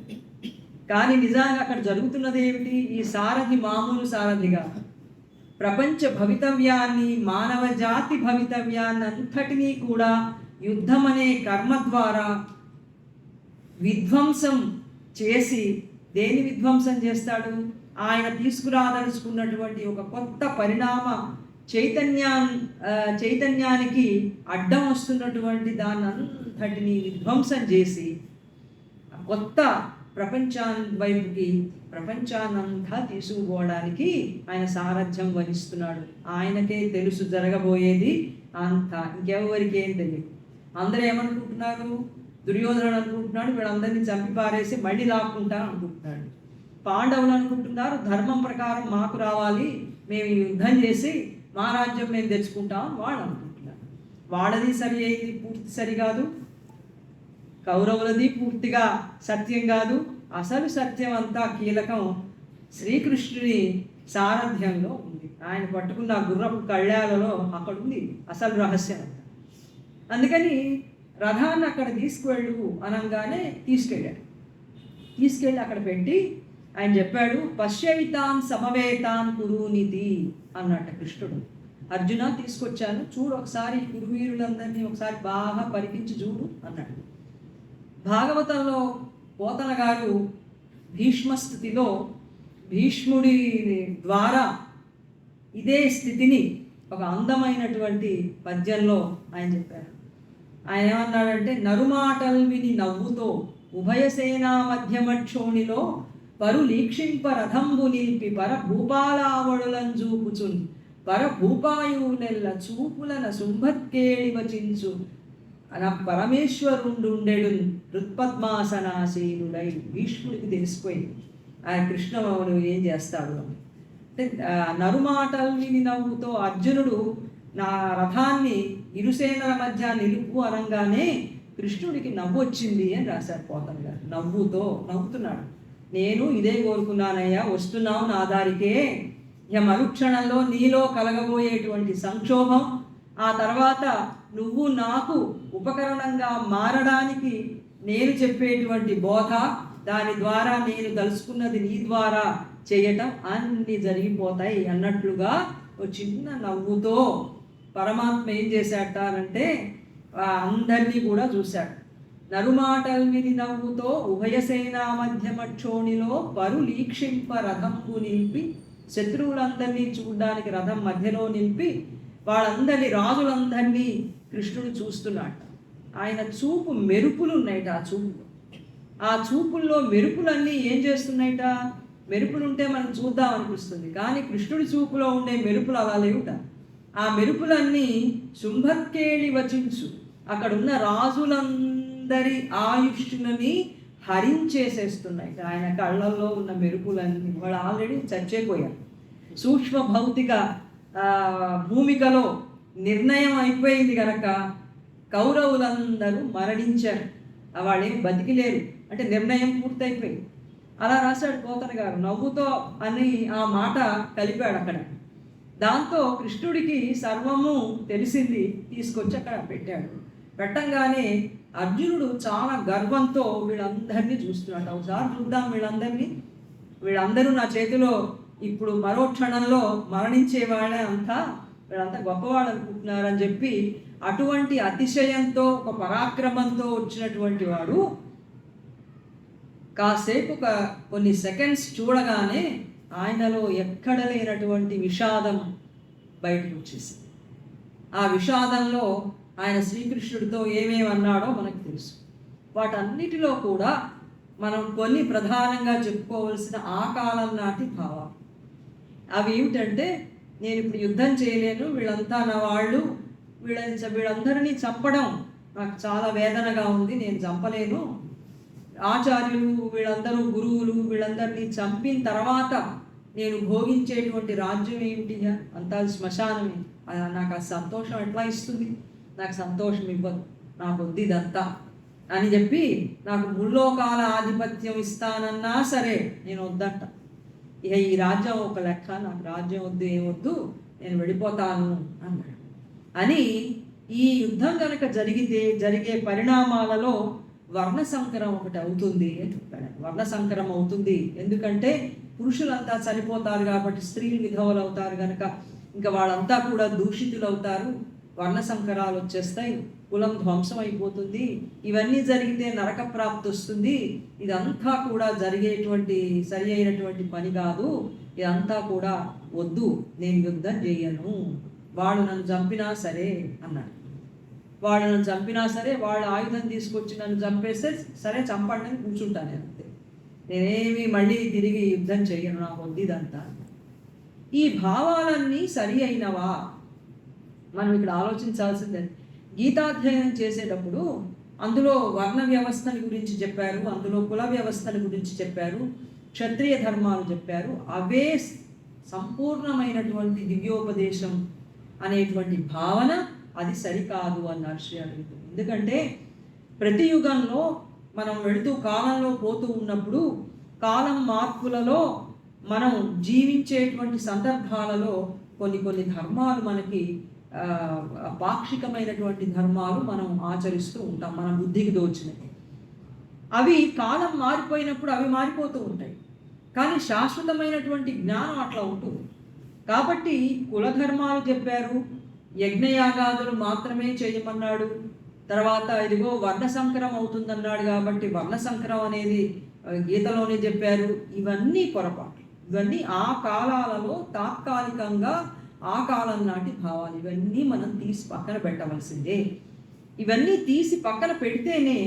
కానీ నిజంగా అక్కడ జరుగుతున్నది ఏమిటి, ఈ సారథి మామూలు సారథిగా ప్రపంచ భవితవ్యాన్ని, మానవ జాతి భవితవ్యాన్ని అంతటినీ కూడా యుద్ధం అనే కర్మ ద్వారా విధ్వంసం చేసి, దేని విధ్వంసం చేస్తాడు, ఆయన తీసుకురాదలుచుకున్నటువంటి ఒక కొత్త పరిణామ చైతన్యానికి అడ్డం వస్తున్నటువంటి దాన్ని అంతటిని విధ్వంసం చేసి కొత్త ప్రపంచాన్నంతా తీసుకుపోవడానికి ఆయన సారథ్యం వహిస్తున్నాడు. ఆయనకే తెలుసు జరగబోయేది అంతా, ఇంకెవరికి ఏం తెలియదు. అందరూ ఏమనుకుంటున్నారు, దుర్యోధనుడు అనుకుంటున్నాడు వీళ్ళందరినీ చంపి పారేసి మళ్ళీ లాక్కుంటా అనుకుంటున్నాడు. పాండవులు అనుకుంటున్నారు ధర్మం ప్రకారం మాకు రావాలి, మేము యుద్ధం చేసి మా రాజ్యం మేము తెచ్చుకుంటాం వాళ్ళు అనుకుంటున్నారు. వాళ్ళది సరి అయింది, పూర్తి సరికాదు. కౌరవులది పూర్తిగా సత్యం కాదు. అసలు సత్యం అంతా కీలకం శ్రీకృష్ణుని సారథ్యంలో ఉంది. ఆయన పట్టుకున్న గుర్రపు కళ్యాలలో అక్కడ ఉంది అసలు రహస్యం అంతా. అందుకని రథాన్ని అక్కడ తీసుకువెళ్ళు అనగానే తీసుకెళ్ళి అక్కడ పెట్టి ఆయన చెప్పాడు, పశ్యవితాన్ సమవేతాన్ కురునితి అన్నట్ట కృష్ణుడు. అర్జున తీసుకొచ్చాను, చూడు ఒకసారి కురువీరులందరినీ ఒకసారి బాగా పరికించి చూడు అన్నాడు. భాగవతంలో పోతన గారు భీష్మస్థితిలో భీష్ముడి ద్వారా ఇదే స్థితిని ఒక అందమైనటువంటి పద్యంలో ఆయన చెప్పారు. ఆయన ఏమన్నాడంటే, నరుమాటల్ విని నవ్వుతో ఉభయసేనా మధ్యమక్షోణిలో పరులీక్షింప రథంబు నిలిపి భూపాలావడులను చూపుచున్ భూపాయువునెల్ల చూపులన శుంభత్కేళి వచించు అన పరమేశ్వరుండుండెడు హృత్పద్మాసనాసీనుడై. భీష్ముడికి తెలిసిపోయింది ఆయన కృష్ణమవుడు ఏం చేస్తాడు అంటే, నరుమాటలు విని నవ్వుతో అర్జునుడు నా రథాన్ని ఇరుసేనల మధ్య నిలుపు అనగానే కృష్ణుడికి నవ్వు వచ్చింది అని రాశారు పోతన గారు. నవ్వుతున్నాడు. నేను ఇదే కోరుకున్నానయ్యా, వస్తున్నావు నా దారికే, ఇక మరుక్షణంలో నీలో కలగబోయేటువంటి సంక్షోభం, ఆ తర్వాత నువ్వు నాకు ఉపకరణంగా మారడానికి నేను చెప్పేటువంటి బోధ, దాని ద్వారా నేను తలుసుకున్నది నీ ద్వారా చేయటం అన్నీ జరిగిపోతాయి అన్నట్లుగా ఒక చిన్న నవ్వుతో పరమాత్మ ఏం చేశాడంటే అందరినీ కూడా చూశాడు. నరుమాటల్ విని నవ్వుతో ఉభయసేనా మధ్యమక్షోణిలో పరులీక్షింప రథంపు నిలిపి, శత్రువులందరినీ చూడడానికి రథం మధ్యలో నిలిపి వాళ్ళందరినీ రాజులందరినీ కృష్ణుడు చూస్తున్నాడు. ఆయన చూపు మెరుపులు ఉన్నాయట. ఆ చూపుల్లో మెరుపులన్నీ ఏం చేస్తున్నాయిట, మెరుపులుంటే మనం చూద్దాం అనిపిస్తుంది, కానీ కృష్ణుడి చూపులో ఉండే మెరుపులు అలా లేవుట. ఆ మెరుపులన్నీ శుంభత్కేళి వచించు, అక్కడున్న రాజులందరి ఆయుష్ని హరించేసేస్తున్నాయి. ఆయన కళ్ళల్లో ఉన్న మెరుపులన్నీ వాళ్ళు ఆల్రెడీ చచ్చిపోయారు. సూక్ష్మ భౌతిక భూమికలో నిర్ణయం అయిపోయింది కనుక కౌరవులందరూ మరణించారు, వాళ్ళేం బతికిలేరు, అంటే నిర్ణయం పూర్తయిపోయింది. అలా రాశాడు పోతన గారు. నవ్వుతో అని ఆ మాట కలిపాడు అక్కడ. దాంతో కృష్ణుడికి సర్వము తెలిసింది, తీసుకొచ్చి అక్కడ పెట్టంగానే అర్జునుడు చాలా గర్వంతో వీళ్ళందరినీ చూస్తున్నాడు. ఒకసారి చూద్దాం వీళ్ళందరూ నా చేతిలో ఇప్పుడు మరో క్షణంలో మరణించే వాళ్ళే అంతా, వీళ్ళంతా గొప్పవాళ్ళు అనుకుంటున్నారని చెప్పి అటువంటి అతిశయంతో ఒక పరాక్రమంతో వచ్చినటువంటి వాడు కాసేపు కొన్ని సెకండ్స్ చూడగానే ఆయనలో ఎక్కడ లేనటువంటి విషాదం బయటకు వచ్చేసింది. ఆ విషాదంలో ఆయన శ్రీకృష్ణుడితో ఏమేమి అన్నాడో మనకు తెలుసు. వాటన్నిటిలో కూడా మనం కొన్ని ప్రధానంగా చెప్పుకోవలసిన ఆ కాలం నాటి భావాలు. అవి ఏమిటంటే, నేను ఇప్పుడు యుద్ధం చేయలేను, వీళ్ళంతా నా వాళ్ళు, వీళ్ళందరినీ చంపడం నాకు చాలా వేదనగా ఉంది, నేను చంపలేను. ఆచార్యులు వీళ్ళందరూ గురువులు వీళ్ళందరినీ చంపిన తర్వాత నేను భోగించేటువంటి రాజ్యం ఏమిటి? అంతా శ్మశానమే. నాకు ఆ సంతోషం ఎట్లా ఇస్తుంది? నాకు సంతోషం ఇవ్వదు, నాకు వద్దు ఇదంతా అని చెప్పి నాకు ముల్లోకాల ఆధిపత్యం ఇస్తానన్నా సరే నేను వద్దంట. ఇక ఈ రాజ్యం ఒక లెక్క, నాకు రాజ్యం వద్దు, ఏమొద్దు, నేను వెళ్ళిపోతాను అన్నాడు. అని ఈ యుద్ధం కనుక జరిగే పరిణామాలలో వర్ణ సంకరం ఒకటి అవుతుంది అని చెప్పాడు. వర్ణ సంకరం అవుతుంది ఎందుకంటే పురుషులంతా చనిపోతారు కాబట్టి, స్త్రీలు విధవలు అవుతారు కనుక ఇంకా వాళ్ళంతా కూడా దూషితులు అవుతారు, వర్ణ సంకరాలు వచ్చేస్తాయి, కులం ధ్వంసం అయిపోతుంది. ఇవన్నీ జరిగితే నరక ప్రాప్తి వస్తుంది. ఇదంతా కూడా జరిగేటువంటి సరి అయినటువంటి పని కాదు, ఇదంతా కూడా వద్దు, నేను యుద్ధం చేయను, వాళ్ళు నన్ను చంపినా సరే అన్నాడు. వాళ్ళు నన్ను చంపినా సరే, వాళ్ళు ఆయుధం తీసుకొచ్చి నన్ను చంపేస్తే సరే, చంపండి అని కూర్చుంటాను నేను అంతే, నేనేమి మళ్ళీ తిరిగి యుద్ధం చేయను, నాకు వద్దు ఇదంతా. ఈ భావాలన్నీ సరి అయినవా? మనం ఇక్కడ ఆలోచించాల్సిందే. గీతాధ్యయనం చేసేటప్పుడు అందులో వర్ణ వ్యవస్థని గురించి చెప్పారు, అందులో కుల వ్యవస్థల గురించి చెప్పారు, క్షత్రియ ధర్మాలు చెప్పారు. అవే సంపూర్ణమైనటువంటి దివ్యోపదేశం అనేటువంటి భావన అది సరికాదు అన్నారు శ్రీ అరవింద్. ఎందుకంటే ప్రతి యుగంలో మనం వెళుతూ కాలంలో పోతూ ఉన్నప్పుడు కాలం మార్పులలో మనం జీవించేటువంటి సందర్భాలలో కొన్ని ధర్మాలు మనకి పాక్షికమైనటువంటి ధర్మాలు మనం ఆచరిస్తూ ఉంటాం, మన బుద్ధికి దోచినవి. అవి కాలం మారిపోయినప్పుడు అవి మారిపోతూ ఉంటాయి, కానీ శాశ్వతమైనటువంటి జ్ఞానం అట్లా ఉంటుంది. కాబట్టి కులధర్మాలు చెప్పారు, యజ్ఞయాగాదులు మాత్రమే చేయమన్నాడు. తర్వాత ఇదిగో వర్ణ సంకరం అవుతుందన్నాడు కాబట్టి వర్ణ సంకరం అనేది గీతలోనే చెప్పారు. ఇవన్నీ పొరపాటు, ఇవన్నీ ఆ కాలాలలో తాత్కాలికంగా ఆ కాలం నాటి భావాలు. ఇవన్నీ మనం తీసి పక్కన పెట్టవలసిందే. ఇవన్నీ తీసి పక్కన పెడితేనే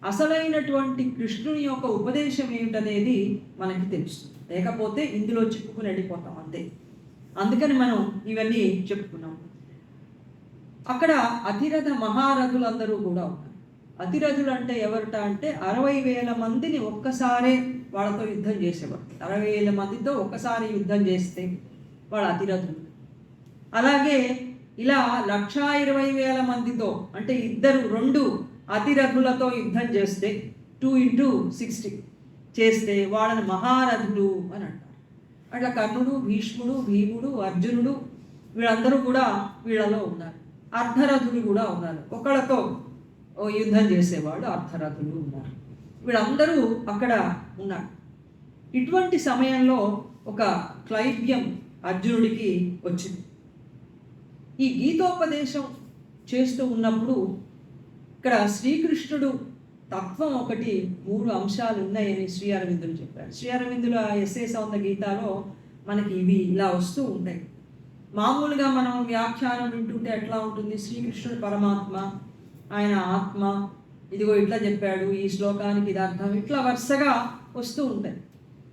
అసలైనటువంటి కృష్ణుని యొక్క ఉపదేశం ఏమిటనేది మనకి తెలుస్తుంది. లేకపోతే ఇందులో చిక్కుకుని వెళ్ళిపోతాం అంతే. అందుకని మనం ఇవన్నీ చెప్పుకున్నాం. అక్కడ అతిరథ మహారథులందరూ కూడా ఉన్నారు. అతిరథులు అంటే ఎవరిట అంటే 60,000 మందిని ఒక్కసారే వాళ్ళతో యుద్ధం చేసేవారు. 60,000 మందితో ఒక్కసారి యుద్ధం చేస్తే వాళ్ళు అతిరథులు. అలాగే ఇలా 1,20,000 మందితో అంటే 2 అతిరథులతో యుద్ధం చేస్తే 2 × 60 చేస్తే వాళ్ళని మహారథులు అని అంటారు. అట్లా కర్ణుడు, భీష్ముడు, భీముడు, అర్జునుడు వీళ్ళందరూ కూడా వీళ్ళలో ఉన్నారు. అర్ధరథులు కూడా ఉన్నారు, ఒకళ్ళతో యుద్ధం చేసేవాళ్ళు అర్ధరథులు ఉన్నారు. వీళ్ళందరూ అక్కడ ఉన్నారు. ఇటువంటి సమయంలో ఒక క్లైబ్యం అర్జునుడికి వచ్చింది. ఈ గీతోపదేశం చేస్తూ ఉన్నప్పుడు ఇక్కడ శ్రీకృష్ణుడు తత్వం ఒకటి 3 అంశాలు ఉన్నాయని శ్రీ అరవిందులు చెప్పారు. శ్రీ అరవిందుల ఎస్ఏ సౌంద గీతాలో మనకి ఇవి ఇలా వస్తూ ఉంటాయి. మామూలుగా మనం వ్యాఖ్యానం వింటుంటే ఎట్లా ఉంటుంది? శ్రీకృష్ణుడు పరమాత్మ, ఆయన ఆత్మ, ఇదిగో ఇట్లా చెప్పాడు, ఈ శ్లోకానికి ఇది అర్థం, ఇట్లా వరుసగా వస్తూ ఉంటాయి.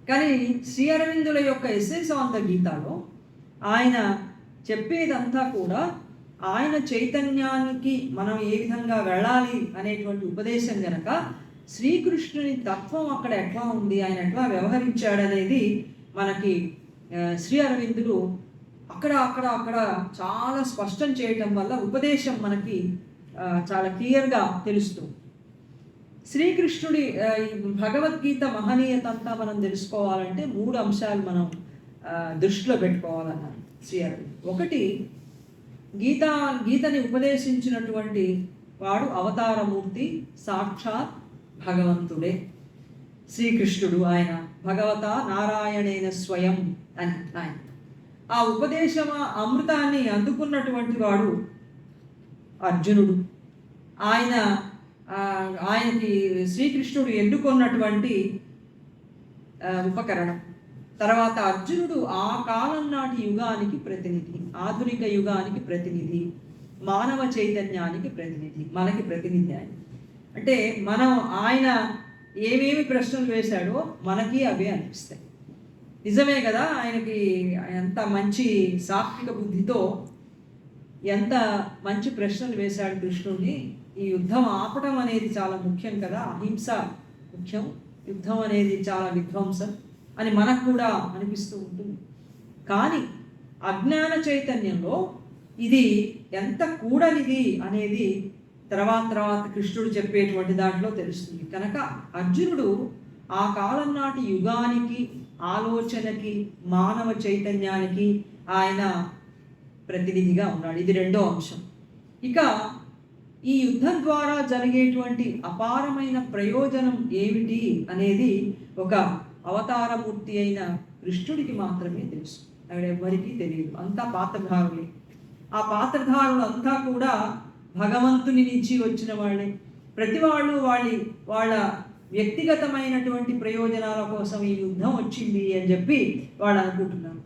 కానీ శ్రీ అరవిందుల యొక్క ఎస్ఏ సౌంద గీతాలో ఆయన చెప్పేదంతా కూడా ఆయన చైతన్యానికి మనం ఏ విధంగా వెళ్ళాలి అనేటువంటి ఉపదేశం గనక శ్రీకృష్ణుని తత్వం అక్కడ ఎట్లా ఉంది, ఆయన ఎట్లా వ్యవహరించాడనేది మనకి శ్రీ అరవిందులు అక్కడ చాలా స్పష్టం చేయటం వల్ల ఉపదేశం మనకి చాలా క్లియర్గా తెలుస్తుంది. శ్రీకృష్ణుడి భగవద్గీత మహనీయత అంతా మనం తెలుసుకోవాలంటే 3 అంశాలు మనం దృష్టిలో పెట్టుకోవాలన్నారు శ్రీ అరవింద్. ఒకటి, గీతని ఉపదేశించినటువంటి వాడు అవతారమూర్తి సాక్షాత్ భగవంతుడే, శ్రీకృష్ణుడు. ఆయన భగవత నారాయణేన స్వయం అని ఆయన. ఆ ఉపదేశం అమృతాన్ని అందుకున్నటువంటి వాడు అర్జునుడు. ఆయన ఆయనకి శ్రీకృష్ణుడు ఎన్నుకున్నటువంటి ఉపకరణం. తర్వాత అర్జునుడు ఆ కాలం నాటి యుగానికి ప్రతినిధి, ఆధునిక యుగానికి ప్రతినిధి, మానవ చైతన్యానికి ప్రతినిధి, మనకి ప్రతినిధి ఆయన. అంటే మనం ఆయన ఏమేమి ప్రశ్నలు వేశాడో మనకి అవే అనిపిస్తాయి. నిజమే కదా, ఆయనకి ఎంత మంచి సాత్విక బుద్ధితో ఎంత మంచి ప్రశ్నలు వేశాడు కృష్ణుడిని. ఈ యుద్ధం ఆపటం అనేది చాలా ముఖ్యం కదా, అహింస ముఖ్యం, యుద్ధం అనేది చాలా విధ్వంసం అని మనకు కూడా అనిపిస్తూ ఉంటుంది. కానీ అజ్ఞాన చైతన్యంలో ఇది ఎంత కూడనిది అనేది తర్వాత కృష్ణుడు చెప్పేటువంటి దాంట్లో తెలుస్తుంది. కనుక అర్జునుడు ఆ కాలం నాటి యుగానికి, ఆలోచనకి, మానవ చైతన్యానికి ఆయన ప్రతినిధిగా ఉన్నాడు. ఇది రెండో అంశం. ఇక ఈ యుద్ధం ద్వారా జరిగేటువంటి అపారమైన ప్రయోజనం ఏమిటి అనేది ఒక అవతారమూర్తి అయిన కృష్ణుడికి మాత్రమే తెలుసు, అక్కడ ఎవరికీ తెలియదు. అంతా పాత్రధారులే. ఆ పాత్రధారులు అంతా కూడా భగవంతుని నుంచి వచ్చిన వాళ్ళే. ప్రతి వాళ్ళు వాళ్ళ వ్యక్తిగతమైనటువంటి ప్రయోజనాల కోసం ఈ యుద్ధం వచ్చింది అని చెప్పి వాళ్ళు అనుకుంటున్నారు.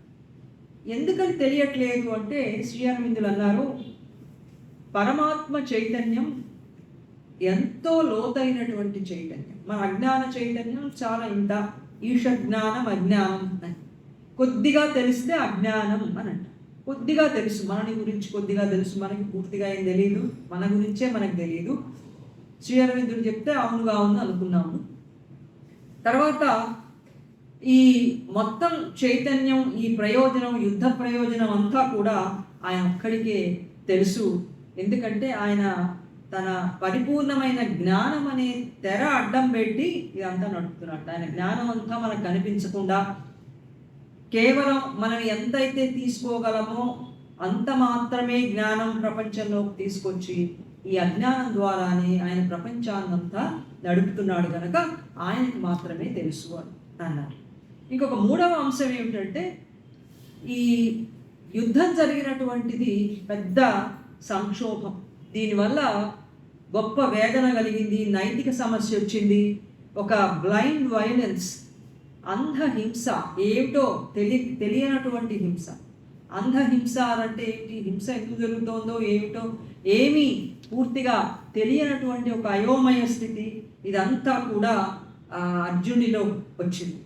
ఎందుకని తెలియట్లేదు అంటే శ్రీ అరవిందులు అన్నారు, పరమాత్మ చైతన్యం ఎంతో లోతైనటువంటి చైతన్యం. మన అజ్ఞాన చైతన్యం చాలా ఇంత ఈషజ్ఞానం, అజ్ఞానం అని. కొద్దిగా తెలిస్తే అజ్ఞానం అని అంట. కొద్దిగా తెలుసు, మనని గురించి కొద్దిగా తెలుసు, మనకి పూర్తిగా ఏం తెలియదు, మన గురించే మనకు తెలియదు. శ్రీ అరవిందుడు చెప్తే అవునుగా ఉంది అనుకున్నాము. తర్వాత ఈ మొత్తం చైతన్యం, ఈ ప్రయోజనం, యుద్ధ ప్రయోజనం అంతా కూడా ఆయన ఒక్కడికే తెలుసు. ఎందుకంటే ఆయన తన పరిపూర్ణమైన జ్ఞానం అనే తెర అడ్డం పెట్టి ఇదంతా నడుపుతున్నట్టు. ఆయన జ్ఞానం అంతా మనకు కనిపించకుండా కేవలం మనం ఎంతైతే తీసుకోగలమో అంత మాత్రమే జ్ఞానం ప్రపంచంలోకి తీసుకొచ్చి ఈ అజ్ఞానం ద్వారానే ఆయన ప్రపంచాన్నంతా నడుపుతున్నాడు కనుక ఆయనకు మాత్రమే తెలుసు అన్నారు. ఇంకొక మూడవ అంశం ఏమిటంటే, ఈ యుద్ధం జరిగినటువంటిది పెద్ద సంక్షోభం. దీనివల్ల గొప్ప వేదన కలిగింది, నైతిక సమస్య వచ్చింది, ఒక బ్లైండ్ వైలెన్స్, అంధహింస, ఏమిటో తెలియనటువంటి హింస. అంధహింస అంటే ఏంటి, హింస ఎందుకు జరుగుతోందో ఏమిటో ఏమీ పూర్తిగా తెలియనటువంటి ఒక అయోమయ స్థితి, ఇదంతా కూడా అర్జునుడిలో వచ్చింది.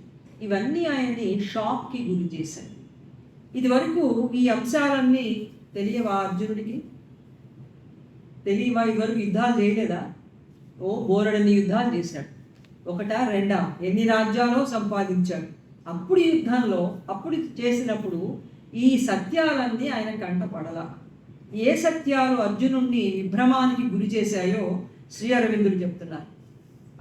ఇవన్నీ ఆయన్ని షాక్కి గురి చేశాయి. ఇది వరకు ఈ అంశాలన్నీ తెలియవా అర్జునుడికి? తెలియవా? ఇదివరకు యుద్ధాలు చేయలేదా? ఓ బోరడని యుద్ధాలు చేశాడు, ఒకటా రెండా, ఎన్ని రాజ్యాలు సంపాదించాడు. అప్పుడు యుద్ధంలో అప్పుడు చేసినప్పుడు ఈ సత్యాలన్నీ ఆయన కంటపడల. ఏ సత్యాలు అర్జునుడిని విభ్రమానికి గురి చేశాయో శ్రీ అరవిందులు చెప్తున్నారు.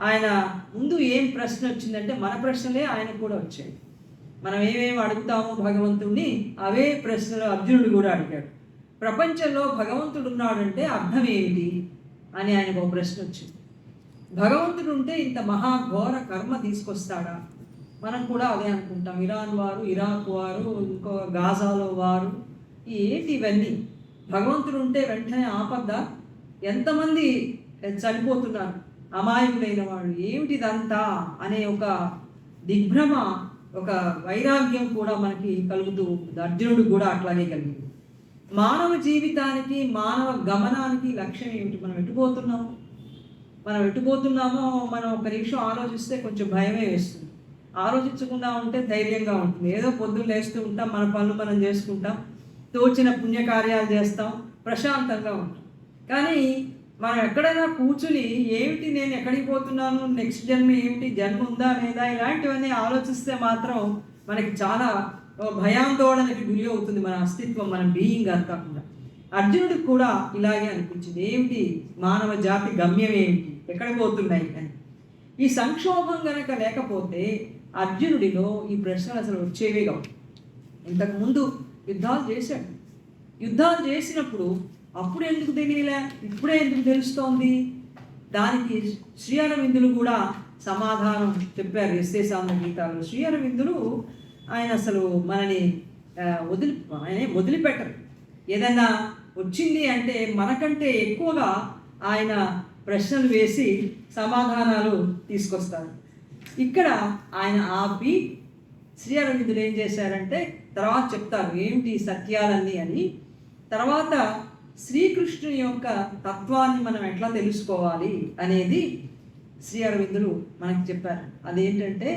ఆయన ముందు ఏం ప్రశ్న వచ్చిందంటే మన ప్రశ్నలే ఆయనకు కూడా వచ్చాయి. మనం ఏమేమి అడుగుతామో భగవంతుడిని అవే ప్రశ్నలు అర్జునుడు కూడా అడిగాడు. ప్రపంచంలో భగవంతుడు ఉన్నాడంటే అర్థం ఏమిటి అని ఆయనకు ఒక ప్రశ్న వచ్చింది. భగవంతుడు ఉంటే ఇంత మహాఘోర కర్మ తీసుకొస్తాడా? మనం కూడా అదే అనుకుంటాం. ఇరాన్ వారు, ఇరాక్ వారు, ఇంకో గాజాలో వారు, ఏంటి ఇవన్నీ? భగవంతుడు ఉంటే వెంటనే ఆపద్దా? ఎంతమంది చనిపోతున్నారు అమాయకులైన వాళ్ళు, ఏమిటిదంతా అనే ఒక దిగ్భ్రమ, ఒక వైరాగ్యం కూడా మనకి కలుగుతూ ఉంటుంది. అర్జునుడు కూడా అట్లాగే కలిగింది. మానవ జీవితానికి, మానవ గమనానికి లక్ష్యం ఏమిటి? మనం ఎటుపోతున్నామో మనం ఒక నిమిషం ఆలోచిస్తే కొంచెం భయమే వేస్తుంది. ఆలోచించకుండా ఉంటే ధైర్యంగా ఉంటుంది. ఏదో పొద్దున్న లేస్తూ ఉంటాం, మన పనులు మనం చేసుకుంటాం, తోచిన పుణ్యకార్యాలు చేస్తాం, ప్రశాంతంగా ఉంటాం. కానీ మనం ఎక్కడైనా కూర్చుని ఏమిటి, నేను ఎక్కడికి పోతున్నాను, నెక్స్ట్ జన్మ ఏమిటి, జన్మ ఉందా లేదా, ఇలాంటివన్నీ ఆలోచిస్తే మాత్రం మనకి చాలా భయాందోళనకి గురి అవుతుంది మన అస్తిత్వం, మన బీయింగ్ అంతా కూడా. అర్జునుడికి కూడా ఇలాగే అనిపించింది. ఏమిటి మానవ జాతి గమ్యం ఏమిటి, ఎక్కడ పోతున్నాయి అని. ఈ సంక్షోభం గనక లేకపోతే అర్జునుడిలో ఈ ప్రశ్నలు అసలు వచ్చేవే కావు. ఇంతకుముందు యుద్ధాలు చేశాడు. యుద్ధాలు చేసినప్పుడు అప్పుడు ఎందుకు తెలియలే, ఇప్పుడే ఎందుకు తెలుస్తోంది? దానికి శ్రీ అరవిందులు కూడా సమాధానం చెప్పారు. ఎస్ఏసాంద గీతాలు శ్రీ అరవిందులు ఆయన అసలు మనని ఆయన వదిలిపెట్టరు. ఏదైనా వచ్చింది అంటే మనకంటే ఎక్కువగా ఆయన ప్రశ్నలు వేసి సమాధానాలు తీసుకొస్తారు. ఇక్కడ ఆయన ఆపి శ్రీ అరవిందులు ఏం చేశారంటే తర్వాత చెప్తారు ఏమిటి సత్యాలన్నీ అని. తర్వాత శ్రీకృష్ణుని యొక్క తత్వాన్ని మనం ఎట్లా తెలుసుకోవాలి అనేది శ్రీ అరవిందులు మనకి చెప్పారు. అదేంటంటే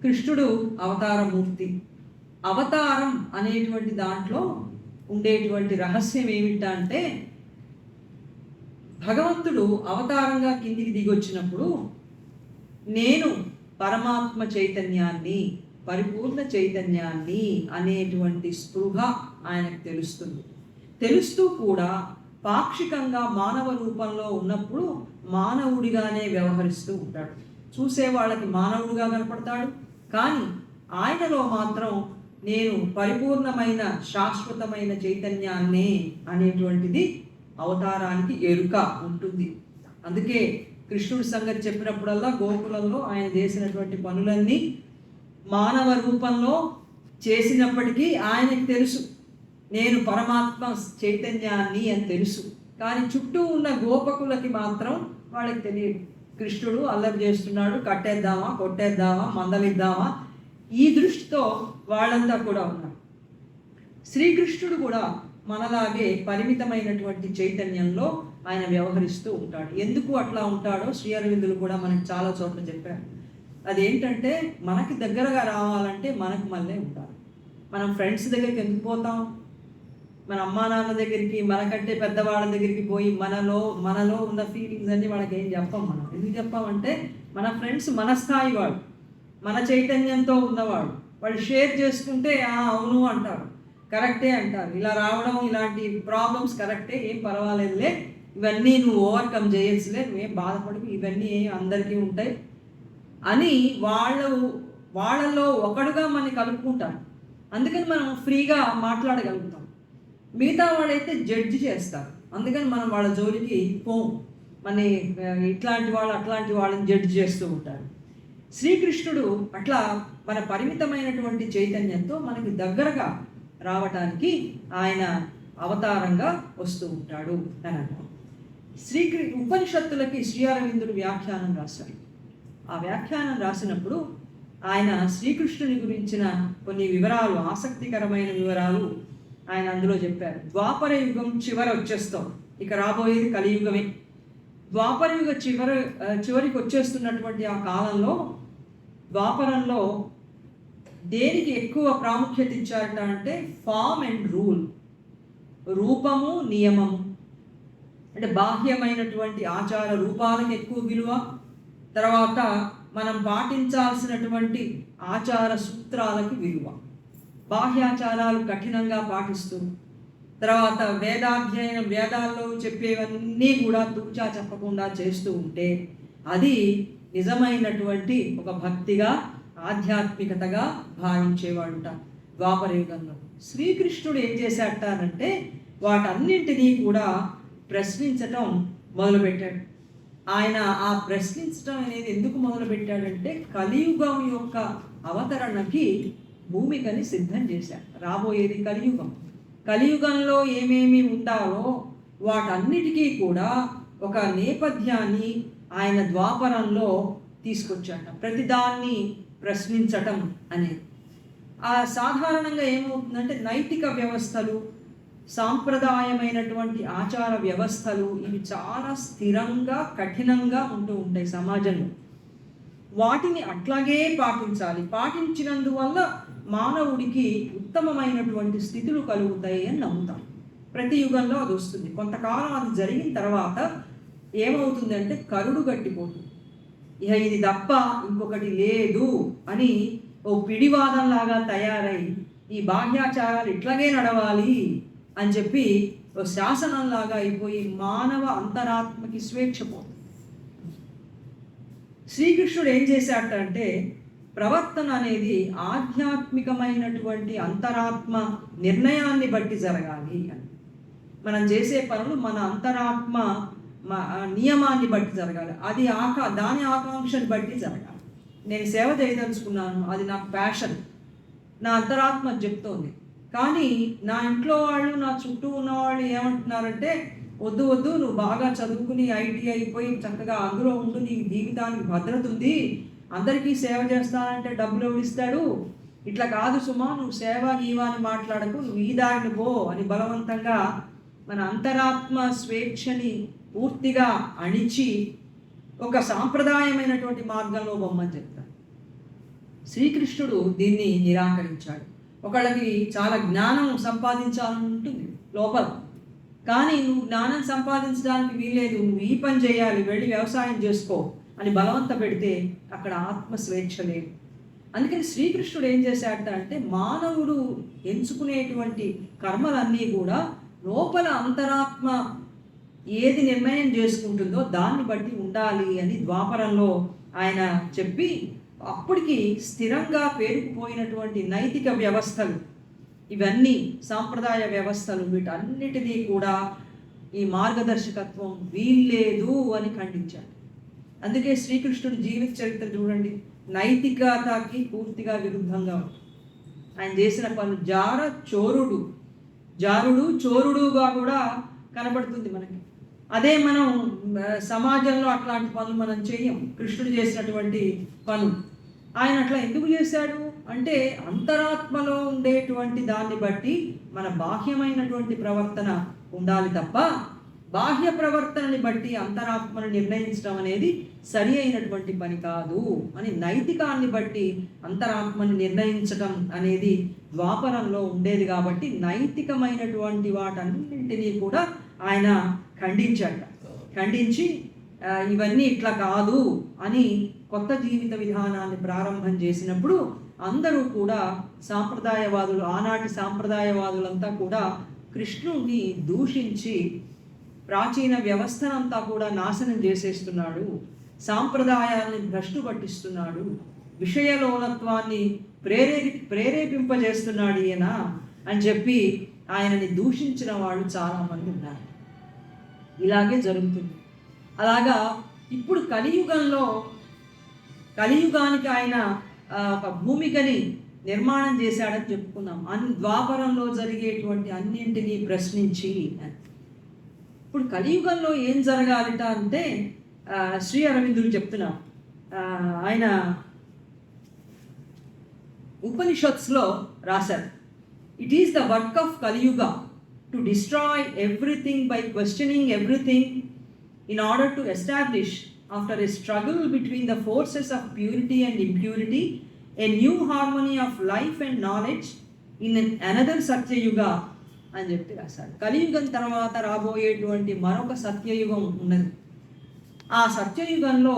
కృష్ణుడు అవతారమూర్తి. అవతారం అనేటువంటి దాంట్లో ఉండేటువంటి రహస్యం ఏమిటంటే భగవంతుడు అవతారంగా కిందికి దిగొచ్చినప్పుడు నేను పరమాత్మ చైతన్యాన్ని, పరిపూర్ణ చైతన్యాన్ని అనేటువంటి స్పృహ ఆయనకు తెలుస్తుంది. తెలుస్తూ కూడా పాక్షికంగా మానవ రూపంలో ఉన్నప్పుడు మానవుడిగానే వ్యవహరిస్తూ ఉంటాడు. చూసే వాళ్ళకి మానవుడిగా కనపడతాడు, కానీ ఆయనలో మాత్రం నేను పరిపూర్ణమైన శాశ్వతమైన చైతన్యాన్నే అనేటువంటిది అవతారానికి ఎరుక ఉంటుంది. అందుకే కృష్ణుడి సంగతి చెప్పినప్పుడల్లా గోకులంలో ఆయన చేసినటువంటి పనులన్నీ మానవ రూపంలో చేసినప్పటికీ ఆయనకు తెలుసు నేను పరమాత్మ చైతన్యాన్ని అని తెలుసు. కానీ చుట్టూ ఉన్న గోపకులకి మాత్రం వాళ్ళకి తెలియదు. కృష్ణుడు అల్లరి చేస్తున్నాడు, కట్టేద్దామా, కొట్టేద్దామా, మందలిద్దామా, ఈ దృష్టితో వాళ్ళంతా కూడా ఉన్నారు. శ్రీకృష్ణుడు కూడా మనలాగే పరిమితమైనటువంటి చైతన్యంలో ఆయన వ్యవహరిస్తూ ఉంటాడు. ఎందుకు అట్లా ఉంటాడో శ్రీ అరవిందులు కూడా మనకి చాలా చోట్ల చెప్పారు. అదేంటంటే మనకి దగ్గరగా రావాలంటే మనకు మళ్ళీ ఉంటారు. మనం ఫ్రెండ్స్ దగ్గరికి ఎందుకు పోతాం? మన అమ్మా నాన్న దగ్గరికి, మనకంటే పెద్దవాళ్ళ దగ్గరికి పోయి మనలో ఉన్న ఫీలింగ్స్ అన్నీ వాళ్ళకి ఏం చెప్పాం. మనం ఎందుకు చెప్పామంటే మన ఫ్రెండ్స్ మన స్థాయి వాడు, మన చైతన్యంతో ఉన్నవాడు. వాళ్ళు షేర్ చేసుకుంటే అవును అంటారు, కరెక్టే అంటారు, ఇలా రావడం ఇలాంటి ప్రాబ్లమ్స్ కరెక్టే, ఏం పర్వాలేదులే, ఇవన్నీ నువ్వు ఓవర్కమ్ చేయొచ్చులే, నువ్వేం బాధపడకు, ఇవన్నీ అందరికీ ఉంటాయి అని వాళ్ళలో ఒకడుగా మనని కలుపుకుంటారు. అందుకని మనం ఫ్రీగా మాట్లాడగలుగుతాం. మిగతా వాళ్ళైతే జడ్జి చేస్తారు. అందుకని మనం వాళ్ళ జోలికి పోం. మన ఇట్లాంటి వాళ్ళు అట్లాంటి వాళ్ళని జడ్జి చేస్తూ ఉంటారు. శ్రీకృష్ణుడు అట్లా మన పరిమితమైనటువంటి చైతన్యంతో మనకి దగ్గరగా రావటానికి ఆయన అవతారంగా వస్తూ ఉంటాడు అని అంటాం. ఉపనిషత్తులకి శ్రీ అరవిందుడు వ్యాఖ్యానం రాశారు. ఆ వ్యాఖ్యానం రాసినప్పుడు ఆయన శ్రీకృష్ణుని గురించిన కొన్ని వివరాలు, ఆసక్తికరమైన వివరాలు ఆయన అందులో చెప్పారు. ద్వాపర యుగం చివర వచ్చేస్తాం, ఇక రాబోయేది కలియుగమే. ద్వాపర యుగ చివరికి వచ్చేస్తున్నటువంటి ఆ కాలంలో ద్వాపరంలో దేనికి ఎక్కువ ప్రాముఖ్యత ఇచ్చారట అంటే ఫామ్ అండ్ రూల్, రూపము నియమము. అంటే బాహ్యమైనటువంటి ఆచార రూపాలకు ఎక్కువ విలువ, తర్వాత మనం పాటించాల్సినటువంటి ఆచార సూత్రాలకి విలువ. బాహ్యాచారాలు కఠినంగా పాటిస్తూ, తర్వాత వేదాధ్యయనం, వేదాల్లో చెప్పేవన్నీ కూడా తూచా చెప్పకుండా చేస్తూ ఉంటే అది నిజమైనటువంటి ఒక భక్తిగా, ఆధ్యాత్మికతగా భావించేవాడుట ద్వాపర యుగంలో. శ్రీకృష్ణుడు ఏం చేశాడంటే వాటన్నింటినీ కూడా ప్రశ్నించటం మొదలుపెట్టాడు. ఆయన ఆ ప్రశ్నించటం అనేది ఎందుకు మొదలుపెట్టాడంటే కలియుగం యొక్క అవతరణకి భూమికని సిద్ధం చేశాడు. రాబోయేది కలియుగం. కలియుగంలో ఏమేమి ఉండాలో వాటన్నిటికీ కూడా ఒక నేపథ్యాన్ని ఆయన ద్వాపరంలో తీసుకొచ్చాడు. ప్రతిదాన్ని ప్రశ్నించటం అనేది సాధారణంగా ఏమవుతుందంటే నైతిక వ్యవస్థలు, సాంప్రదాయమైనటువంటి ఆచార వ్యవస్థలు ఇవి చాలా స్థిరంగా, కఠినంగా ఉంటూ ఉంటాయి సమాజంలో. వాటిని అట్లాగే పాటించాలి. పాటించినందువల్ల మానవుడికి ఉత్తమమైనటువంటి స్థితులు కలుగుతాయి అని నమ్ముతాం. ప్రతి యుగంలో అది వస్తుంది. కొంతకాలం అది జరిగిన తర్వాత ఏమవుతుందంటే కరుడు గట్టిపోతుంది. ఇక ఇది తప్ప ఇంకొకటి లేదు అని ఓ పిడివాదంలాగా తయారై ఈ బాహ్యాచారాలు ఇట్లాగే నడవాలి అని చెప్పి ఓ శాసనంలాగా అయిపోయి మానవ అంతరాత్మకి స్వేచ్ఛ పోతుంది. శ్రీకృష్ణుడు ఏం చేశాడంటే ప్రవర్తన అనేది ఆధ్యాత్మికమైనటువంటి అంతరాత్మ నిర్ణయాన్ని బట్టి జరగాలి అని. మనం చేసే పనులు మన అంతరాత్మ నియమాన్ని బట్టి జరగాలి. అది దాని ఆకాంక్షని బట్టి జరగాలి. నేను సేవ చేయదలుచుకున్నాను, అది నాకు ప్యాషన్, నా అంతరాత్మ చెప్తోంది. కానీ నా ఇంట్లో వాళ్ళు, నా చుట్టూ ఉన్నవాళ్ళు ఏమంటున్నారంటే, వద్దు వద్దు, నువ్వు బాగా చదువుకుని ఐటీ అయిపోయి చక్కగా అందులో ఉండు, నీ జీవితానికి భద్రత ఉంది, అందరికీ సేవ చేస్తానంటే డబ్బులు ఎవడిస్తాడు, ఇట్లా కాదు సుమా, నువ్వు సేవ గీవా అని మాట్లాడకు, నువ్వు ఈ దారిని పో అని బలవంతంగా మన అంతరాత్మ స్వేచ్ఛని పూర్తిగా అణిచి ఒక సాంప్రదాయమైనటువంటి మార్గంలో బొమ్మని చెప్తాడు. శ్రీకృష్ణుడు దీన్ని నిరాకరించాడు. ఒకళ్ళకి చాలా జ్ఞానం సంపాదించాలని ఉంటుంది లోపల, కానీ నువ్వు జ్ఞానం సంపాదించడానికి వీల్లేదు, నువ్వు ఈ పని చేయాలి, వెళ్ళి వ్యవసాయం చేసుకో అని బలవంత పెడితే అక్కడ ఆత్మ స్వేచ్ఛ లేదు. అందుకని శ్రీకృష్ణుడు ఏం చేశాడట అంటే, మానవుడు ఎంచుకునేటువంటి కర్మలన్నీ కూడా లోపల అంతరాత్మ ఏది నిర్ణయం చేసుకుంటుందో దాన్ని బట్టి ఉండాలి అని ద్వాపరంలో ఆయన చెప్పి, అప్పటికి స్థిరంగా పేరుకుపోయినటువంటి నైతిక వ్యవస్థలు, ఇవన్నీ సాంప్రదాయ వ్యవస్థలు, వీటన్నిటినీ కూడా ఈ మార్గదర్శకత్వం వీల్లేదు అని ఖండించాడు. అందుకే శ్రీకృష్ణుడు జీవిత చరిత్ర చూడండి, నైతికతకి పూర్తిగా విరుద్ధంగా ఉంటుంది. ఆయన చేసిన పనులు జారుడు చోరుడుగా కూడా కనబడుతుంది మనకి. అదే మనం సమాజంలో అట్లాంటి పనులు మనం చేయం. కృష్ణుడు చేసినటువంటి పనులు ఆయన అట్లా ఎందుకు చేశాడు అంటే, అంతరాత్మలో ఉండేటువంటి దాన్ని బట్టి మన బాహ్యమైనటువంటి ప్రవర్తన ఉండాలి తప్ప, బాహ్య ప్రవర్తనని బట్టి అంతరాత్మను నిర్ణయించడం అనేది సరి అయినటువంటి పని కాదు అని, నైతికాన్ని బట్టి అంతరాత్మని నిర్ణయించడం అనేది ద్వాపరంలో ఉండేది. కాబట్టి నైతికమైనటువంటి వాటన్నింటినీ కూడా ఆయన ఖండించి ఇవన్నీ ఇట్లా కాదు అని కొత్త జీవిత విధానాన్ని ప్రారంభం చేసినప్పుడు అందరూ కూడా సాంప్రదాయవాదులు, ఆనాటి సాంప్రదాయవాదులంతా కూడా కృష్ణుడిని దూషించి ప్రాచీన వ్యవస్థనంతా కూడా నాశనం చేసేస్తున్నాడు, సాంప్రదాయాన్ని భ్రష్టు పట్టిస్తున్నాడు, విషయలోలత్వాన్ని ప్రేరేపింపజేస్తున్నాడు ఈయన అని చెప్పి ఆయనని దూషించిన వాళ్ళు చాలామంది ఉన్నారు. ఇలాగే జరుగుతుంది. అలాగా ఇప్పుడు కలియుగానికి ఆయన ఒక భూమికని నిర్మాణం చేశాడని చెప్పుకున్నాం. ద్వాపరంలో జరిగేటువంటి అన్నింటినీ ప్రశ్నించి, ఇప్పుడు కలియుగంలో ఏం జరగాలిట అంటే శ్రీ అరవిందులు చెప్తున్నారు. ఆయన ఉపనిషత్స్లో రాశారు, it is the work of Kaliyuga to destroy everything by questioning everything in order to establish, after a struggle between the forces of purity and impurity, a new harmony of life and knowledge in another Satyayuga అని చెప్పి రాశారు. కలియుగం తర్వాత రాబోయేటువంటి మరొక సత్యయుగం ఉన్నది. ఆ సత్యయుగంలో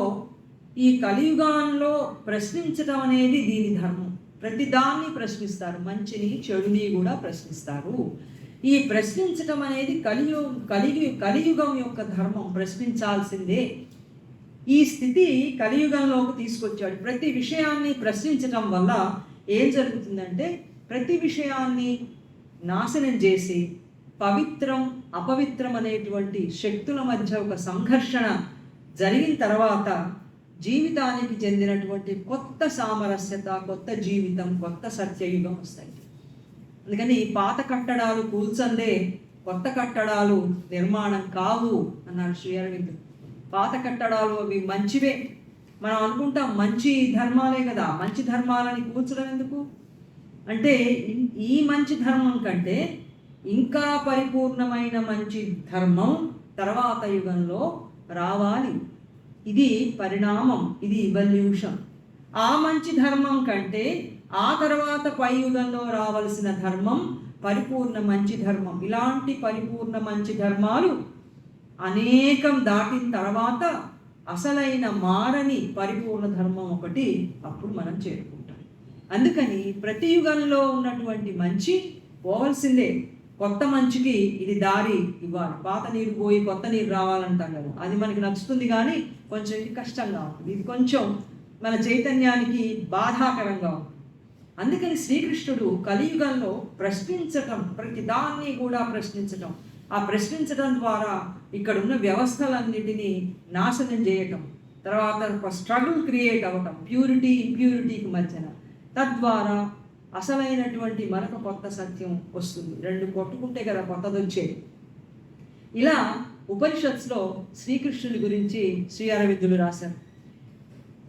ఈ కలియుగంలో ప్రశ్నించడం అనేది దీని ధర్మం. ప్రతిదాన్ని ప్రశ్నిస్తారు, మంచిని చెడుని కూడా ప్రశ్నిస్తారు. ఈ ప్రశ్నించటం అనేది కలియుగం యొక్క ధర్మం, ప్రశ్నించాల్సిందే. ఈ స్థితి కలియుగంలోకి తీసుకొచ్చాడు. ప్రతి విషయాన్ని ప్రశ్నించటం వల్ల ఏం జరుగుతుందంటే, ప్రతి విషయాన్ని నాశనం చేసి పవిత్రం అపవిత్రం అనేటువంటి శక్తుల మధ్య ఒక సంఘర్షణ జరిగిన తర్వాత జీవితానికి చెందినటువంటి కొత్త సామరస్యత, కొత్త జీవితం, కొత్త సత్యయుగం వస్తాయి. అందుకని పాత కట్టడాలు కూల్చందే కొత్త కట్టడాలు నిర్మాణం కావు అన్నాడు శ్రీ అరవింద్. పాత కట్టడాలు అవి మంచివే, మనం అనుకుంటాం మంచి ధర్మాలే కదా, మంచి ధర్మాలని కూల్చడం ఎందుకు అంటే, ఈ మంచి ధర్మం కంటే ఇంకా పరిపూర్ణమైన మంచి ధర్మం తర్వాత యుగంలో రావాలి. ఇది పరిణామం, ఇది ఇవల్యూషన్. ఆ మంచి ధర్మం కంటే ఆ తర్వాత పై యుగంలో రావలసిన ధర్మం పరిపూర్ణ మంచి ధర్మం. ఇలాంటి పరిపూర్ణ మంచి ధర్మాలు అనేకం దాటిన తర్వాత అసలైన మారని పరిపూర్ణ ధర్మం ఒకటి అప్పుడు మనం చేరుకుంటాం. అందుకని ప్రతి యుగంలో ఉన్నటువంటి మంచి పోవలసిందే. కొత్త మంచికి ఇది దారి ఇవ్వాలి. పాత నీరు పోయి కొత్త నీరు రావాలంటాం కదా, అది మనకి నచ్చుతుంది కానీ కొంచెం ఇది కష్టంగా ఉంటుంది, ఇది కొంచెం మన చైతన్యానికి బాధాకరంగా ఉంటుంది. అందుకని శ్రీకృష్ణుడు కలియుగంలో ప్రశ్నించటం, ప్రతి దాన్ని కూడా ప్రశ్నించటం, ఆ ప్రశ్నించడం ద్వారా ఇక్కడ ఉన్న వ్యవస్థలన్నిటినీ నాశనం చేయటం, తర్వాత ఒక స్ట్రగుల్ క్రియేట్ అవ్వటం ప్యూరిటీ ఇంప్యూరిటీకి మధ్యన, తద్వారా అసలైనటువంటి మరొక కొత్త సత్యం వస్తుంది. రెండు కొట్టుకుంటే కదా కొత్తది వచ్చేది. ఇలా ఉపనిషత్తులో శ్రీకృష్ణుడి గురించి శ్రీ అరవిందులు రాశారు.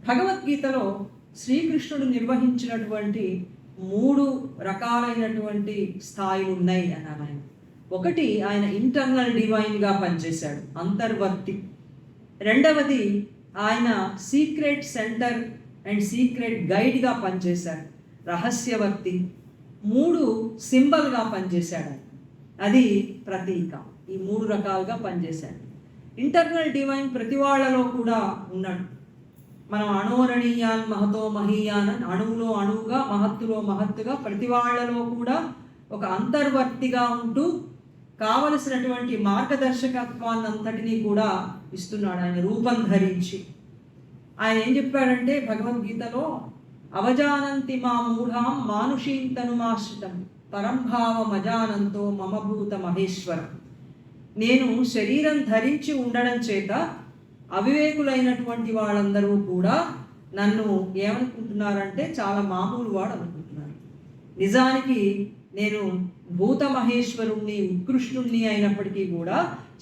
భగవద్గీతలో శ్రీకృష్ణుడు నిర్వహించినటువంటి 3 రకాలైనటువంటి స్థాయిలు ఉన్నాయి అన్నారు ఆయన. ఒకటి, ఆయన ఇంటర్నల్ డివైన్గా పనిచేశాడు, అంతర్వర్తి. రెండవది, ఆయన సీక్రెట్ సెంటర్ అండ్ సీక్రెట్ గైడ్గా పనిచేశాడు, రహస్యవర్తి. 3 సింబల్గా పనిచేశాడు, అది ప్రతీక. ఈ 3 రకాలుగా పనిచేశాడు. ఇంటర్నల్ డివైన్ ప్రతి వాళ్ళలో కూడా ఉన్నాడు. మనం అణోరణీయాన్ మహతో మహీయాన్, అణువులో అణువుగా, మహత్తులో మహత్తుగా ప్రతి వాళ్ళలో కూడా ఒక అంతర్వర్తిగా ఉంటూ కావలసినటువంటి మార్గదర్శకత్వాన్ని అంతటినీ కూడా ఇస్తున్నాడు ఆయన రూపం ధరించి. ఆయన ఏం చెప్పాడంటే భగవద్గీతలో, అవజానంతి మా మూఢాం మానుషీం తనుమాశ్రితం పరంభావమజానంతో మమభూత మహేశ్వరం. నేను శరీరం ధరించి ఉండడం చేత అవివేకులైనటువంటి వాళ్ళందరూ కూడా నన్ను ఏమనుకుంటున్నారంటే చాలా మామూలు వాడు అనుకుంటున్నారు. నిజానికి నేను భూత మహేశ్వరుణ్ణి, ఉత్కృష్ణుణ్ణి అయినప్పటికీ కూడా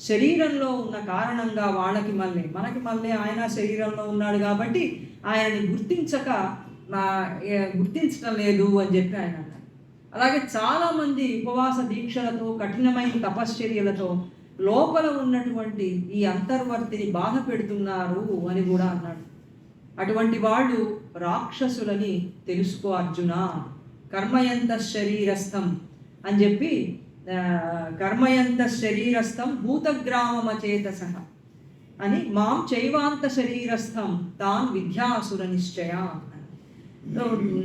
శరీరంలో ఉన్న కారణంగా మనకి మళ్ళీ ఆయన శరీరంలో ఉన్నాడు కాబట్టి ఆయనని గుర్తించటం లేదు అని చెప్పి ఆయన అన్నారు. అలాగే చాలామంది ఉపవాస దీక్షలతో, కఠినమైన తపశ్చర్యలతో లోపల ఉన్నటువంటి ఈ అంతర్వర్తిని బాధ పెడుతున్నారు అని కూడా అన్నాడు. అటువంటి వాళ్ళు రాక్షసులని తెలుసుకో అర్జున, కర్మయంత శరీరస్థం అని చెప్పి, కర్మయంత శరీరస్థం భూతగ్రామమచేతస అని, మాం చైవాంత శరీరస్థం తాన్ విద్యాసుర నిశ్చయ.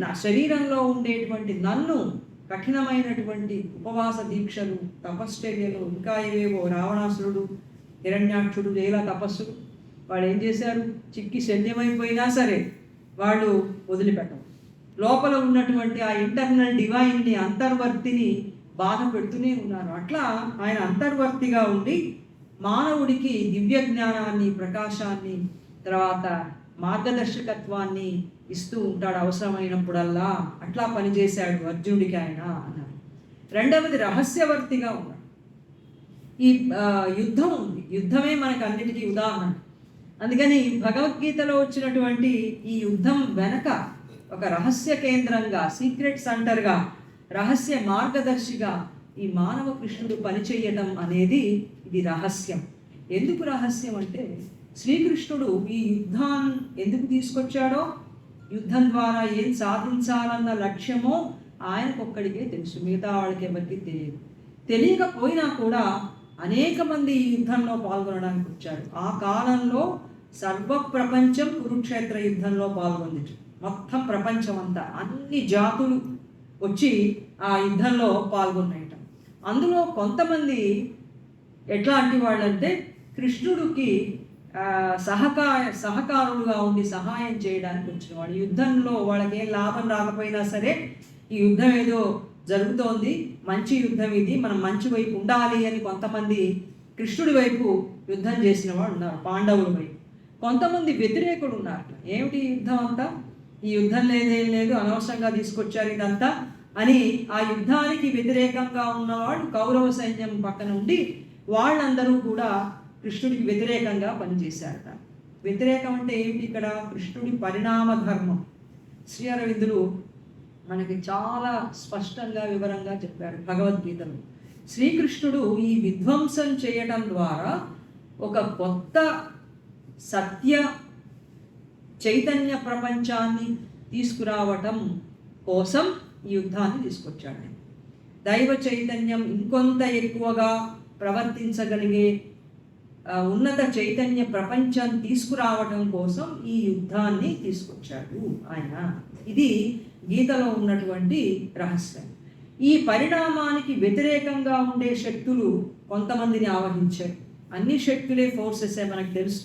నా శరీరంలో ఉండేటువంటి నన్ను కఠినమైనటువంటి ఉపవాస దీక్షలు, తపశ్చర్యలు, ఇంకా ఏవేవో రావణాసురుడు, హిరణ్యాక్షుడు, లీలా తపస్సులు, వాళ్ళు ఏం చేశారు? చిక్కి శల్యమైపోయినా సరే వాళ్ళు వదిలిపెట్టరు. లోపల ఉన్నటువంటి ఆ ఇంటర్నల్ డివైన్ని, అంతర్వర్తిని బాధ పెడుతూనే ఉన్నారు. అట్లా ఆయన అంతర్వర్తిగా ఉండి మానవుడికి దివ్య జ్ఞానాన్ని, ప్రకాశాన్ని, తర్వాత మార్గదర్శకత్వాన్ని ఇస్తూ ఉంటాడు అవసరమైనప్పుడల్లా. అట్లా పనిచేశాడు అర్జునుడికి ఆయన అన్నారు. రెండవది, రహస్యవర్తిగా ఉన్నాడు. ఈ యుద్ధం ఉంది, యుద్ధమే మనకు అన్నిటికీ ఉదాహరణ. అందుకని భగవద్గీతలో వచ్చినటువంటి ఈ యుద్ధం వెనక ఒక రహస్య కేంద్రంగా, సీక్రెట్ సెంటర్గా, రహస్య మార్గదర్శిగా ఈ మానవ కృష్ణుడు పనిచేయటం అనేది ఇది రహస్యం. ఎందుకు రహస్యం అంటే, శ్రీకృష్ణుడు ఈ యుద్ధాన్ని ఎందుకు తీసుకొచ్చాడో, యుద్ధం ద్వారా ఏం సాధించాలన్న లక్ష్యమో ఆయనకొక్కడికే తెలుసు, మిగతా వాళ్ళకి ఎవరికి తెలియదు. తెలియకపోయినా కూడా అనేక మంది ఈ యుద్ధంలో పాల్గొనడానికి వచ్చారు. ఆ కాలంలో సర్వ ప్రపంచం కురుక్షేత్ర యుద్ధంలో పాల్గొంది. మొత్తం ప్రపంచం అంతా, అన్ని జాతులు వచ్చి ఆ యుద్ధంలో పాల్గొన్నాయట. అందులో కొంతమంది ఎట్లాంటి వాళ్ళంటే, కృష్ణుడికి సహకారులుగా ఉండి సహాయం చేయడానికి వచ్చిన వాళ్ళు. యుద్ధంలో వాళ్ళకి ఏం లాభం రాకపోయినా సరే, ఈ యుద్ధం ఏదో జరుగుతోంది, మంచి యుద్ధం ఇది, మనం మంచి వైపు ఉండాలి అని కొంతమంది కృష్ణుడి వైపు యుద్ధం చేసిన వాళ్ళు ఉన్నారు, పాండవుల వైపు. కొంతమంది వ్యతిరేకులు ఉన్నారు. ఏమిటి యుద్ధం అంతా, ఈ యుద్ధం లేదేం లేదు, అనవసరంగా తీసుకొచ్చారు ఇదంతా అని ఆ యుద్ధానికి వ్యతిరేకంగా ఉన్నవాడు కౌరవ సైన్యం పక్కన ఉండి వాళ్ళందరూ కూడా కృష్ణుడికి వ్యతిరేకంగా పనిచేశారట. వ్యతిరేకం అంటే ఏమిటి ఇక్కడ? కృష్ణుడి పరిణామ ధర్మం శ్రీ అరవిందులు మనకి చాలా స్పష్టంగా వివరంగా చెప్పారు భగవద్గీతలో. శ్రీకృష్ణుడు ఈ విధ్వంసం చేయటం ద్వారా ఒక కొత్త సత్య చైతన్య ప్రపంచాన్ని తీసుకురావటం కోసం ఈ యుద్ధాన్ని తీసుకొచ్చాడు. దైవ చైతన్యం ఇంకొంత ఎక్కువగా ప్రవర్తించగలిగే ఉన్నత చైతన్య ప్రపంచాన్ని తీసుకురావటం కోసం ఈ యుద్ధాన్ని తీసుకొచ్చాడు ఆయన. ఇది గీతలో ఉన్నటువంటి రహస్యం. ఈ పరిణామానికి వ్యతిరేకంగా ఉండే శక్తులు కొంతమందిని ఆవహించాయి. అన్ని శక్తులే ఫోర్సెసే మనకు తెలుసు.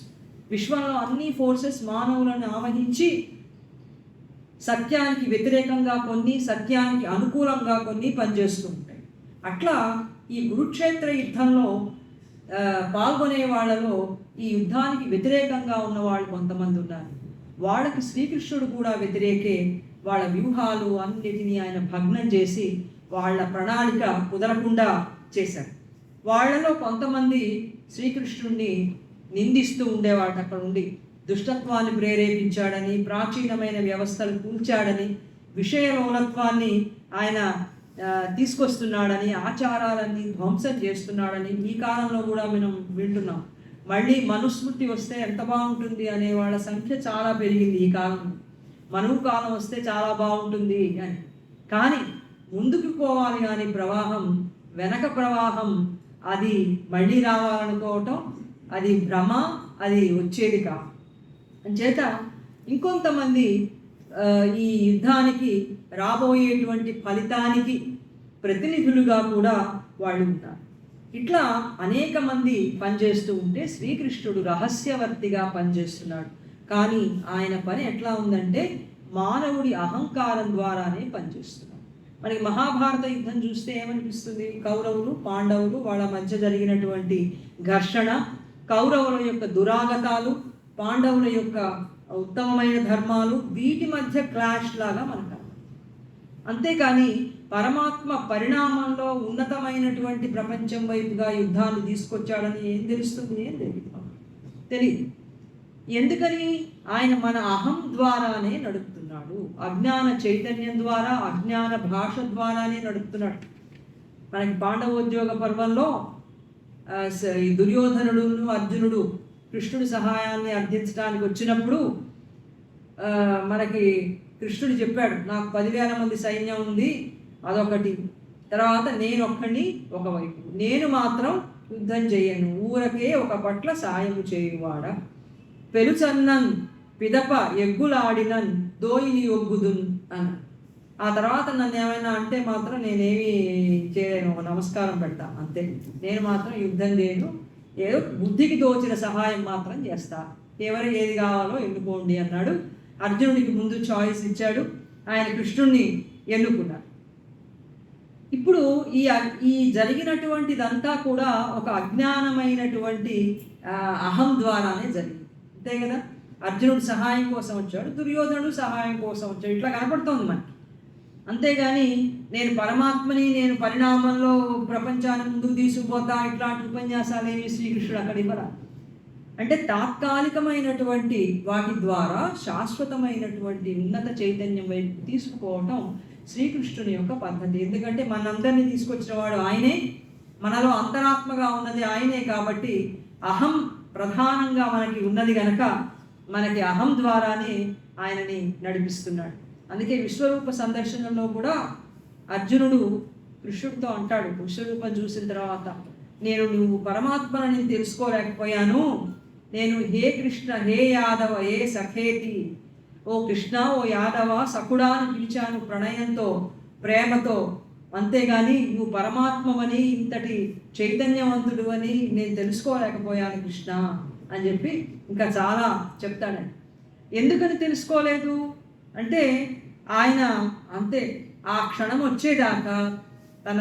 విశ్వంలో అన్ని ఫోర్సెస్ మానవులను ఆవహించి సత్యానికి వ్యతిరేకంగా కొన్ని, సత్యానికి అనుకూలంగా కొన్ని పనిచేస్తూ ఉంటాయి. అట్లా ఈ కురుక్షేత్ర యుద్ధంలో పాల్గొనే వాళ్ళలో ఈ యుద్ధానికి వ్యతిరేకంగా ఉన్న వాళ్ళు కొంతమంది ఉన్నారు. వాళ్ళకి శ్రీకృష్ణుడు కూడా వ్యతిరేకే. వాళ్ళ వ్యూహాలు అన్నిటినీ ఆయన భగ్నం చేసి వాళ్ళ ప్రణాళిక కుదరకుండా చేశారు. వాళ్ళలో కొంతమంది శ్రీకృష్ణుడిని నిందిస్తూ ఉండేవాడు. అక్కడ ఉండి దుష్టత్వాన్ని ప్రేరేపించాడని, ప్రాచీనమైన వ్యవస్థలు కూల్చాడని, విషయలోలత్వాన్ని ఆయన తీసుకొస్తున్నాడని, ఆచారాలన్నీ ధ్వంసం చేస్తున్నాడని ఈ కాలంలో కూడా మనం వింటున్నాం. మళ్ళీ మనుస్మృతి వస్తే ఎంత బాగుంటుంది అనే వాళ్ళ సంఖ్య చాలా పెరిగింది ఈ కాలం. మనువు కాలం వస్తే చాలా బాగుంటుంది అని. కానీ ముందుకు పోవాలి కానీ ప్రవాహం, వెనక ప్రవాహం అది మళ్ళీ రావాలనుకోవటం అది భ్రమ, అది వచ్చేది కాదు. అంచేత ఇంకొంతమంది ఈ యుద్ధానికి రాబోయేటువంటి ఫలితానికి ప్రతినిధులుగా కూడా వాళ్ళు ఉంటారు. ఇట్లా అనేక మంది పనిచేస్తూ ఉంటే శ్రీకృష్ణుడు రహస్యవర్తిగా పనిచేస్తున్నాడు. కానీ ఆయన పని ఎట్లా ఉందంటే మానవుడి అహంకారం ద్వారానే పనిచేస్తున్నాడు. మనకి మహాభారత యుద్ధం చూస్తే ఏమనిపిస్తుంది? కౌరవులు పాండవులు వాళ్ళ మధ్య జరిగినటువంటి ఘర్షణ, కౌరవుల యొక్క దురాగతాలు, పాండవుల యొక్క ఉత్తమమైన ధర్మాలు, వీటి మధ్య క్లాష్ లాగా మనకు. అంతేకాని పరమాత్మ పరిణామంలో ఉన్నతమైనటువంటి ప్రపంచం వైపుగా యుద్ధాన్ని తీసుకొచ్చాడని ఏం తెలుస్తుంది? ఏం తెలియదు. ఎందుకని? ఆయన మన అహం ద్వారానే నడుపుతున్నాడు. అజ్ఞాన చైతన్యం ద్వారా, అజ్ఞాన భాష ద్వారానే నడుపుతున్నాడు. మనకి పాండవోద్యోగ పర్వంలో దుర్యోధనుడు అర్జునుడు కృష్ణుడి సహాయాన్ని అర్థించడానికి వచ్చినప్పుడు మనకి కృష్ణుడు చెప్పాడు, నాకు 10,000 మంది సైన్యం ఉంది, అదొకటి. తర్వాత నేను ఒక్కడిని ఒకవైపు, నేను మాత్రం యుద్ధం చేయను, ఊరకే ఒక పట్ల సాయము చేయువాడా, పెలుచన్నన్ పిదప ఎగ్గులాడినన్ దోయిని ఒగ్గుదున్ అని. ఆ తర్వాత నన్ను ఏమైనా అంటే మాత్రం నేనేమి చేయను, నమస్కారం పెడతా అంతే. నేను మాత్రం యుద్ధం చేయను, ఏదో బుద్ధికి దోచిన సహాయం మాత్రం చేస్తా, ఎవరు ఏది కావాలో ఎన్నుకోండి అన్నాడు. అర్జునుడికి ముందు చాయిస్ ఇచ్చాడు, ఆయన కృష్ణుడిని ఎన్నుకున్నాడు. ఇప్పుడు ఈ జరిగినటువంటిదంతా కూడా ఒక అజ్ఞానమైనటువంటి అహం ద్వారానే జరిగింది, అంతే కదా. అర్జునుడు సహాయం కోసం వచ్చాడు, దుర్యోధనుడు సహాయం కోసం వచ్చాడు, ఇట్లా కనపడుతోంది మనకి. అంతేగాని నేను పరమాత్మని, నేను పరిణామంలో ప్రపంచాన్ని ముందుకు తీసుకుపోతా, ఇట్లాంటి ఉపన్యాసాలు ఏమి శ్రీకృష్ణుడు అక్కడ ఇవ్వరా. అంటే తాత్కాలికమైనటువంటి వాటి ద్వారా శాశ్వతమైనటువంటి ఉన్నత చైతన్యం వైపు తీసుకుపోవటం శ్రీకృష్ణుని యొక్క పద్ధతి. ఎందుకంటే మనందరినీ తీసుకొచ్చిన వాడు ఆయనే, మనలో అంతరాత్మగా ఉన్నది ఆయనే. కాబట్టి అహం ప్రధానంగా మనకి ఉన్నది కనుక మనకి అహం ద్వారానే ఆయనని నడిపిస్తున్నాడు. అందుకే విశ్వరూప సందర్శనంలో కూడా అర్జునుడు కృష్ణుడితో అంటాడు, విశ్వరూపం చూసిన తర్వాత, నువ్వు పరమాత్మని తెలుసుకోలేకపోయాను, నేను హే కృష్ణ, హే యాదవ, హే సఖేతి, ఓ కృష్ణ, ఓ యాదవ, సఖుడా అని పిలిచాను ప్రణయంతో, ప్రేమతో. అంతేగాని నువ్వు పరమాత్మవని, ఇంతటి చైతన్యవంతుడు అని నేను తెలుసుకోలేకపోయాను కృష్ణ అని చెప్పి ఇంకా చాలా చెప్తాడండి. ఎందుకని తెలుసుకోలేదు అంటే ఆయన అంతే, ఆ క్షణం వచ్చేదాకా తన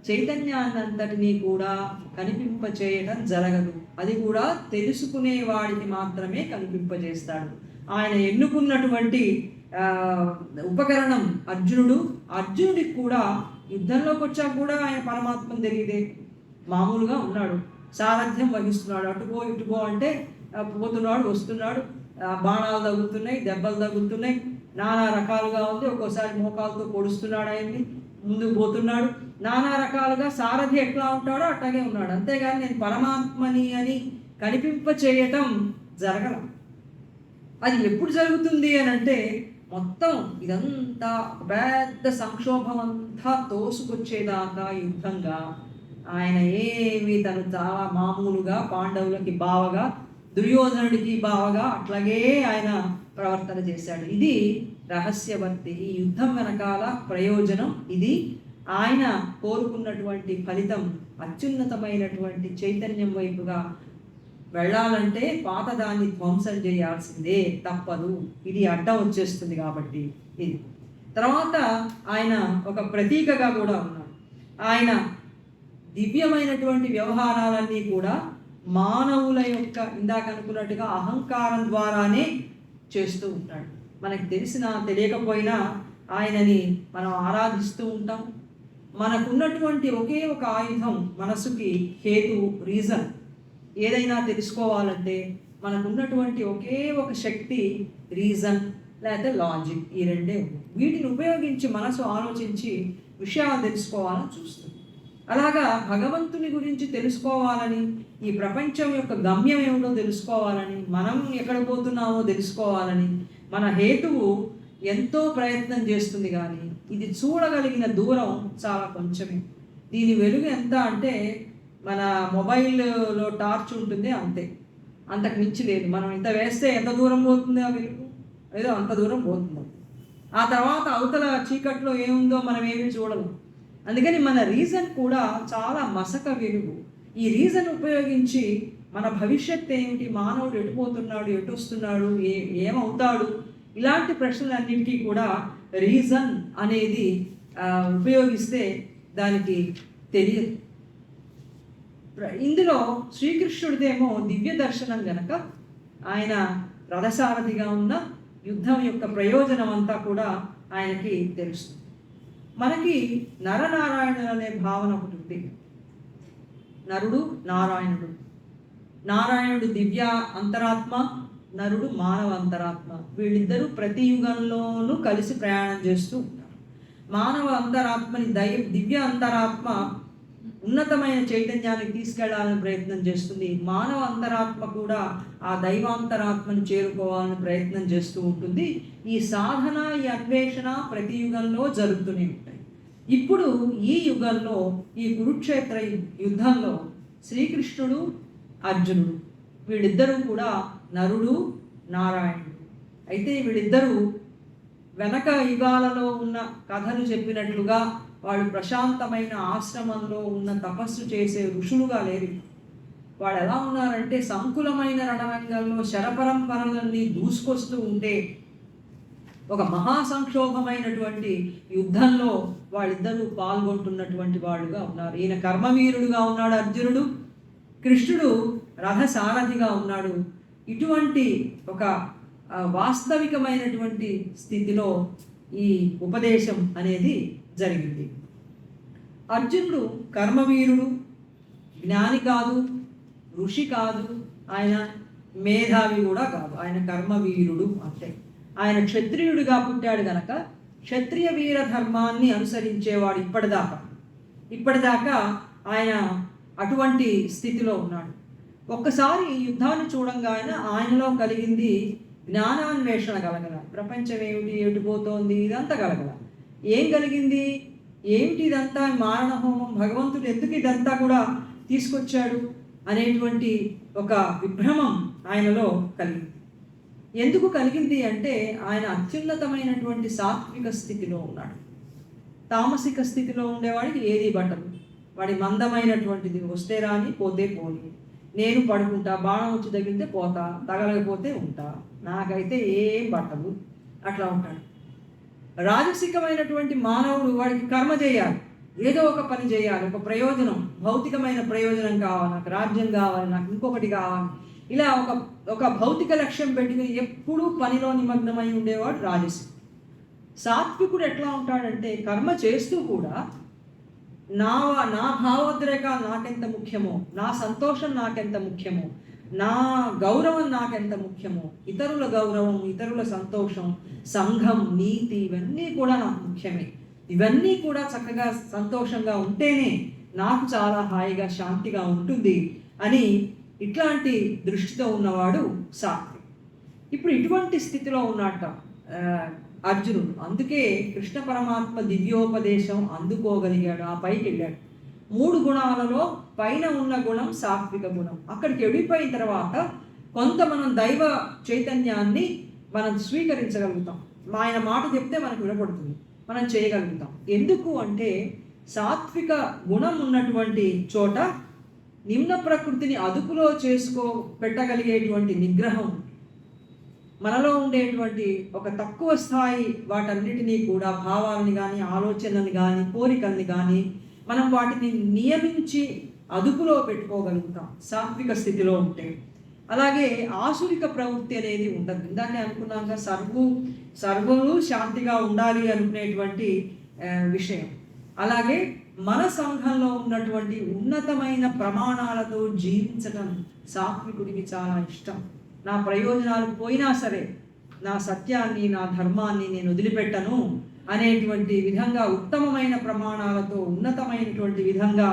చైతన్యాన్నంతటినీ కూడా కనిపింపచేయడం జరగదు. అది కూడా తెలుసుకునే వాడికి మాత్రమే కనిపింపజేస్తాడు. ఆయన ఎన్నుకున్నటువంటి ఉపకరణం అర్జునుడికి కూడా యుద్ధంలోకి వచ్చాక కూడా ఆయన పరమాత్మను తెలియదే, మామూలుగా ఉన్నాడు, సారథ్యం వహిస్తున్నాడు, అటుపో ఇటుపో అంటే పోతున్నాడు, వస్తున్నాడు, బాణాలు తగులుతున్నాయి, దెబ్బలు తగులుతున్నాయి, నానా రకాలుగా ఉంది. ఒక్కోసారి మోకాలతో పొడుస్తున్నాడు, ఆయన్ని ముందుకు పోతున్నాడు, నానా రకాలుగా. సారథి ఎట్లా ఉంటాడో అట్లాగే ఉన్నాడు. అంతేగాని నేను పరమాత్మని అని కనిపింప చేయటం జరగల. అది ఎప్పుడు జరుగుతుంది అని అంటే మొత్తం ఇదంతా పెద్ద సంక్షోభం అంతా తోసుకొచ్చేదాకా యుద్ధంగా ఆయన తను చాలా మామూలుగా పాండవులకి బావగా, దుర్యోధనుడికి బావగా అట్లాగే ఆయన ప్రవర్తన చేశాడు. ఇది రహస్యవర్తి. ఈ యుద్ధం వెనకాల ప్రయోజనం ఇది. ఆయన కోరుకున్నటువంటి ఫలితం అత్యున్నతమైనటువంటి చైతన్యం వైపుగా వెళ్ళాలంటే పాతదాన్ని ధ్వంసం చేయాల్సిందే, తప్పదు. ఇది అడ్డం వచ్చేస్తుంది కాబట్టి. ఇది తర్వాత ఆయన ఒక ప్రతీకగా కూడా ఉన్నాడు. ఆయన దివ్యమైనటువంటి వ్యవహారాలన్నీ కూడా మానవుల యొక్క ఇందాక అనుకున్నట్టుగా అహంకారం ద్వారానే చేస్తూ ఉంటాడు. మనకి తెలియకపోయినా ఆయనని మనం ఆరాధిస్తూ ఉంటాం. మనకున్నటువంటి ఒకే ఒక ఆయుధం మనసుకి హేతు, రీజన్. ఏదైనా తెలుసుకోవాలంటే మనకున్నటువంటి ఒకే ఒక శక్తి రీజన్ లేకపోతే లాజిక్. ఈ రెండే ఉన్నాయి. వీటిని ఉపయోగించి మనసు ఆలోచించి విషయాలు తెలుసుకోవాలని చూస్తుంది. అలాగా భగవంతుని గురించి తెలుసుకోవాలని, ఈ ప్రపంచం యొక్క గమ్యం ఏమిటో తెలుసుకోవాలని, మనం ఎక్కడ పోతున్నామో తెలుసుకోవాలని మన హేతువు ఎంతో ప్రయత్నం చేస్తుంది. కానీ ఇది చూడగలిగిన దూరం చాలా కొంచెమే. దీని వెలుగు ఎంత అంటే మన మొబైల్లో టార్చ్ ఉంటుంది అంతే, అంతకు మించి లేదు. మనం ఇంత వేస్తే ఎంత దూరం పోతుంది ఆ వెలుగు? ఏదో అంత దూరం పోతుంది. ఆ తర్వాత అవతల చీకట్లో ఏముందో మనం ఏమీ చూడలేం. అందుకని మన రీజన్ కూడా చాలా మసక వెలుగు. ఈ రీజన్ ఉపయోగించి మన భవిష్యత్తు ఏమిటి, మానవుడు ఎటుపోతున్నాడు, ఎటు వస్తున్నాడు, ఏమవుతాడు, ఇలాంటి ప్రశ్నలన్నింటికీ కూడా రీజన్ అనేది ఉపయోగిస్తే దానికి తెలియదు. ఇందులో శ్రీకృష్ణుడిదేమో దివ్య దర్శనం గనక ఆయన రథసారథిగా ఉన్న యుద్ధం యొక్క ప్రయోజనం అంతా కూడా ఆయనకి తెలుస్తుంది. మనకి నరనారాయణుడు అనే భావన ఒకటి ఉంది. నరుడు, నారాయణుడు. నారాయణుడు దివ్య అంతరాత్మ, నరుడు మానవ అంతరాత్మ. వీళ్ళిద్దరూ ప్రతి యుగంలోనూ కలిసి ప్రయాణం చేస్తూ ఉంటారు. మానవ అంతరాత్మని దివ్య అంతరాత్మ ఉన్నతమైన చైతన్యానికి తీసుకెళ్లాలని ప్రయత్నం చేస్తుంది. మానవ అంతరాత్మ కూడా ఆ దైవాంతరాత్మను చేరుకోవాలని ప్రయత్నం చేస్తూ ఉంటుంది. ఈ సాధన, ఈ అన్వేషణ ప్రతి యుగంలో జరుగుతూనే ఉంటాయి. ఇప్పుడు ఈ యుగంలో, ఈ కురుక్షేత్ర యుద్ధంలో శ్రీకృష్ణుడు, అర్జునుడు వీళ్ళిద్దరూ కూడా నరుడు, నారాయణుడు. అయితే వీళ్ళిద్దరూ వెనక యుగాలలో ఉన్న కథలు చెప్పినట్లుగా వాళ్ళు ప్రశాంతమైన ఆశ్రమంలో ఉన్న తపస్సు చేసే ఋషులుగా లేరు. వాళ్ళు ఎలా ఉన్నారంటే సంకులమైన రణరంగంలో శరపరంపరలన్నీ దూసుకొస్తూ ఉంటే ఒక మహాసంక్షోభమైనటువంటి యుద్ధంలో వాళ్ళిద్దరూ పాల్గొంటున్నటువంటి వాళ్ళుగా ఉన్నారు. ఈయన కర్మవీరుడుగా ఉన్నాడు అర్జునుడు, కృష్ణుడు రథసారథిగా ఉన్నాడు. ఇటువంటి ఒక వాస్తవికమైనటువంటి స్థితిలో ఈ ఉపదేశం అనేది జరిగింది. అర్జునుడు కర్మవీరుడు, జ్ఞాని కాదు, ఋషి కాదు, ఆయన మేధావి కూడా కాదు, ఆయన కర్మవీరుడు అంతే. ఆయన క్షత్రియుడిగా పుట్టాడు గనక క్షత్రియ వీర ధర్మాన్ని అనుసరించేవాడు ఇప్పటిదాకా ఆయన అటువంటి స్థితిలో ఉన్నాడు. ఒక్కసారి యుద్ధాన్ని చూడంగా ఆయనలో కలిగింది జ్ఞానాన్వేషణ కలగల. ప్రపంచం ఏమిటి, ఎటుపోతోంది, ఇదంతా కలగల. ఏం కలిగింది, ఏమిటి ఇదంతా, మారణ హోమం, భగవంతుడు ఎందుకు ఇదంతా కూడా తీసుకొచ్చాడు అనేటువంటి ఒక విభ్రమం ఆయనలో కలిగింది. ఎందుకు కలిగింది అంటే ఆయన అత్యున్నతమైనటువంటి సాత్విక స్థితిలో ఉన్నాడు. తామసిక స్థితిలో ఉండేవాడికి ఏది బట్టలు, వాడి మందమైనటువంటిది వస్తే రాని, పోతే పోని, నేను పడుకుంటా, బాణం వచ్చి తగిలితే పోతా, తగలకపోతే ఉంటా, నాకైతే ఏం బట్టలు, అట్లా ఉంటాడు. రాజసికమైనటువంటి మానవుడు వాడికి కర్మ చేయాలి, ఏదో ఒక పని చేయాలి, ఒక ప్రయోజనం, భౌతికమైన ప్రయోజనం కావాలి, నాకు రాజ్యం కావాలి, నాకు ఇంకొకటి కావాలి, ఇలా ఒక భౌతిక లక్ష్యం పెట్టుకుని ఎప్పుడూ పనిలో నిమగ్నమై ఉండేవాడు రాజసికుడు. సాత్వికుడు ఎట్లా ఉంటాడంటే కర్మ చేస్తూ కూడా నా భావోద్రేకాలు నాకెంత ముఖ్యమో, నా సంతోషం నాకెంత ముఖ్యమో, నా గౌరవం నాకెంత ముఖ్యమో, ఇతరుల గౌరవం, ఇతరుల సంతోషం, సంఘం, నీతి, ఇవన్నీ కూడా నాకు ముఖ్యమే. ఇవన్నీ కూడా చక్కగా సంతోషంగా ఉంటేనే నాకు చాలా హాయిగా శాంతిగా ఉంటుంది అని ఇట్లాంటి దృష్టితో ఉన్నవాడు సాత్విక్. ఇప్పుడు ఇటువంటి స్థితిలో ఉన్నట్ట అర్జునుడు. అందుకే కృష్ణ పరమాత్మ దివ్యోపదేశం అందుకోగలిగాడు, ఆ పైకి వెళ్ళాడు. 3 గుణాలలో పైన ఉన్న గుణం సాత్విక గుణం. అక్కడికి వెళ్ళిపోయిన తర్వాత కొంత మనం దైవ చైతన్యాన్ని మనం స్వీకరించగలుగుతాం. ఆయన మాట చెప్తే మనకు వినపడుతుంది, మనం చేయగలుగుతాం. ఎందుకు అంటే సాత్విక గుణం ఉన్నటువంటి చోట నిమ్న ప్రకృతిని అదుపులో పెట్టగలిగేటువంటి నిగ్రహం, మనలో ఉండేటువంటి ఒక తక్కువ స్థాయి వాటన్నిటినీ కూడా, భావాలని కానీ, ఆలోచనలను కానీ, కోరికల్ని కానీ మనం వాటిని నియమించి అదుపులో పెట్టుకోగలుగుతాం సాత్విక స్థితిలో ఉంటే. అలాగే ఆసురిక ప్రవృత్తి అనేది ఉండదు. ఇందాకే అనుకున్నాక సర్వులు శాంతిగా ఉండాలి అనుకునేటువంటి విషయం. అలాగే మన సంఘంలో ఉన్నటువంటి ఉన్నతమైన ప్రమాణాలతో జీవించడం సాత్వికుడికి చాలా ఇష్టం. నా ప్రయోజనాలు పోయినా సరే నా సత్యాన్ని, నా ధర్మాన్ని నేను వదిలిపెట్టను అనేటువంటి విధంగా ఉత్తమమైన ప్రమాణాలతో ఉన్నతమైనటువంటి విధంగా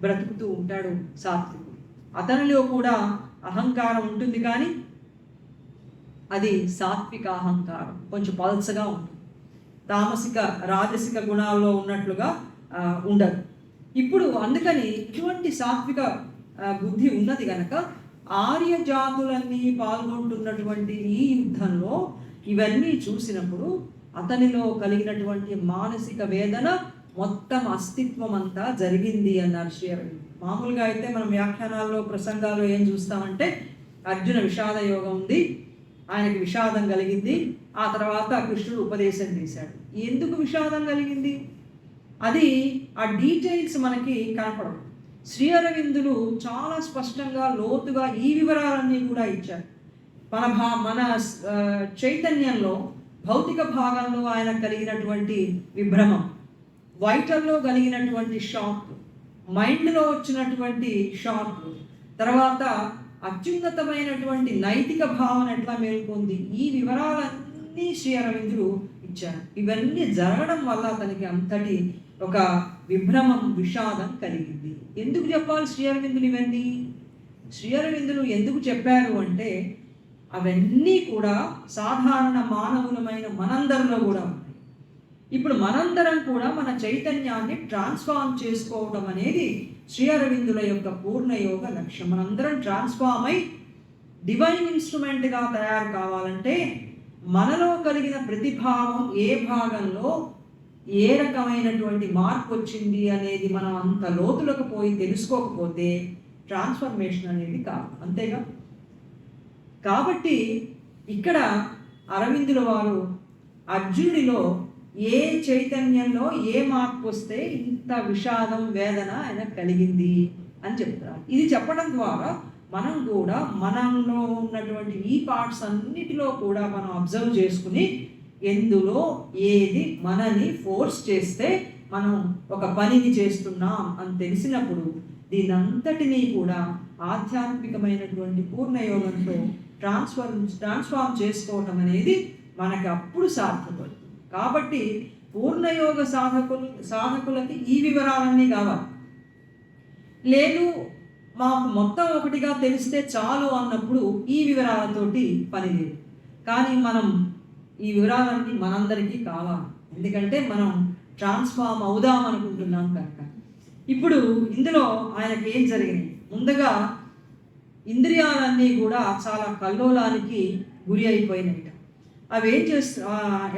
బ్రతుకుతూ ఉంటాడు సాత్వికుడు. అతనిలో కూడా అహంకారం ఉంటుంది, కానీ అది సాత్విక అహంకారం, కొంచెం పల్సగా ఉంటుంది. తామసిక రాజసిక గుణాల్లో ఉన్నట్లుగా ఉండదు. ఇప్పుడు అందుకని ఇటువంటి సాత్విక బుద్ధి ఉన్నది కనుక ఆర్య జాతులన్నీ పాల్గొంటున్నటువంటి ఈ యుద్ధంలో ఇవన్నీ చూసినప్పుడు అతనిలో కలిగినటువంటి మానసిక వేదన మొత్తం అస్తిత్వం అంతా జరిగింది అన్నారు శ్రీ అరవింద్. మామూలుగా అయితే మనం వ్యాఖ్యానాల్లో ప్రసంగాల్లో ఏం చూస్తామంటే అర్జున విషాద యోగం ఉంది, ఆయనకి విషాదం కలిగింది, ఆ తర్వాత కృష్ణుడు ఉపదేశం చేశాడు. ఎందుకు విషాదం కలిగింది అది ఆ డీటెయిల్స్ మనకి కనపడవు. శ్రీ అరవిందులు చాలా స్పష్టంగా లోతుగా ఈ వివరాలన్నీ కూడా ఇచ్చారు. మన చైతన్యంలో భౌతిక భాగంలో ఆయన కలిగినటువంటి విభ్రమం, వైటల్లో కలిగినటువంటి షాక్, మైండ్లో వచ్చినటువంటి షాక్, తర్వాత అత్యున్నతమైనటువంటి నైతిక భావన ఎట్లా మేల్కొంది, ఈ వివరాలన్నీ శ్రీ అరవిందులు ఇచ్చారు. ఇవన్నీ జరగడం వల్ల అతనికి అంతటి ఒక విభ్రమం, విషాదం కలిగింది. ఎందుకు చెప్పాలి శ్రీ అరవిందులు ఇవన్నీ? శ్రీ అరవిందులు ఎందుకు చెప్పారు అంటే అవన్నీ కూడా సాధారణ మానవులమైన మనందరిలో కూడా ఉన్నాయి. ఇప్పుడు మనందరం కూడా మన చైతన్యాన్ని ట్రాన్స్ఫార్మ్ చేసుకోవడం అనేది శ్రీ అరవిందుల యొక్క పూర్ణయోగ లక్ష్యం. మనందరం ట్రాన్స్ఫార్మ్ అయి డివైన్ ఇన్స్ట్రుమెంట్గా తయారు కావాలంటే మనలో కలిగిన ప్రతిభావం ఏ భాగంలో ఏ రకమైనటువంటి మార్పు వచ్చింది అనేది మనం అంత లోతులకు పోయి తెలుసుకోకపోతే ట్రాన్స్ఫర్మేషన్ అనేది కాదు, అంతేగా. కాబట్టి ఇక్కడ అరవిందుల వారు అర్జునుడిలో ఏ చైతన్యంలో ఏ మార్పు వస్తే ఇంత విషాదం, వేదన ఆయన కలిగింది అని చెప్తారు. ఇది చెప్పడం ద్వారా మనం కూడా మనలో ఉన్నటువంటి ఈ పార్ట్స్ అన్నిటిలో కూడా మనం అబ్జర్వ్ చేసుకుని ఎందులో ఏది మనని ఫోర్స్ చేస్తే మనం ఒక పనిని చేస్తున్నాం అని తెలిసినప్పుడు దీనంతటినీ కూడా ఆధ్యాత్మికమైనటువంటి పూర్ణయోగంతో ట్రాన్స్ఫార్మ్ చేసుకోవటం అనేది మనకి అప్పుడు సాధ్యపడుతుంది. కాబట్టి పూర్ణయోగ సాధకులకి ఈ వివరాలన్నీ కావాలి. లేదు మాకు మొత్తం ఒకటిగా తెలిస్తే చాలు అన్నప్పుడు ఈ వివరాలతోటి పని లేదు. కానీ మనం ఈ వివరాలన్నీ మనందరికీ కావాలి, ఎందుకంటే మనం ట్రాన్స్ఫార్మ్ అవుదాం అనుకుంటున్నాం కనుక. ఇప్పుడు ఇందులో ఆయనకి ఏం జరిగింది? ముందుగా ఇంద్రియాలన్నీ కూడా చాలా కల్లోలానికి గురి అయిపోయినాయి. అవి ఏం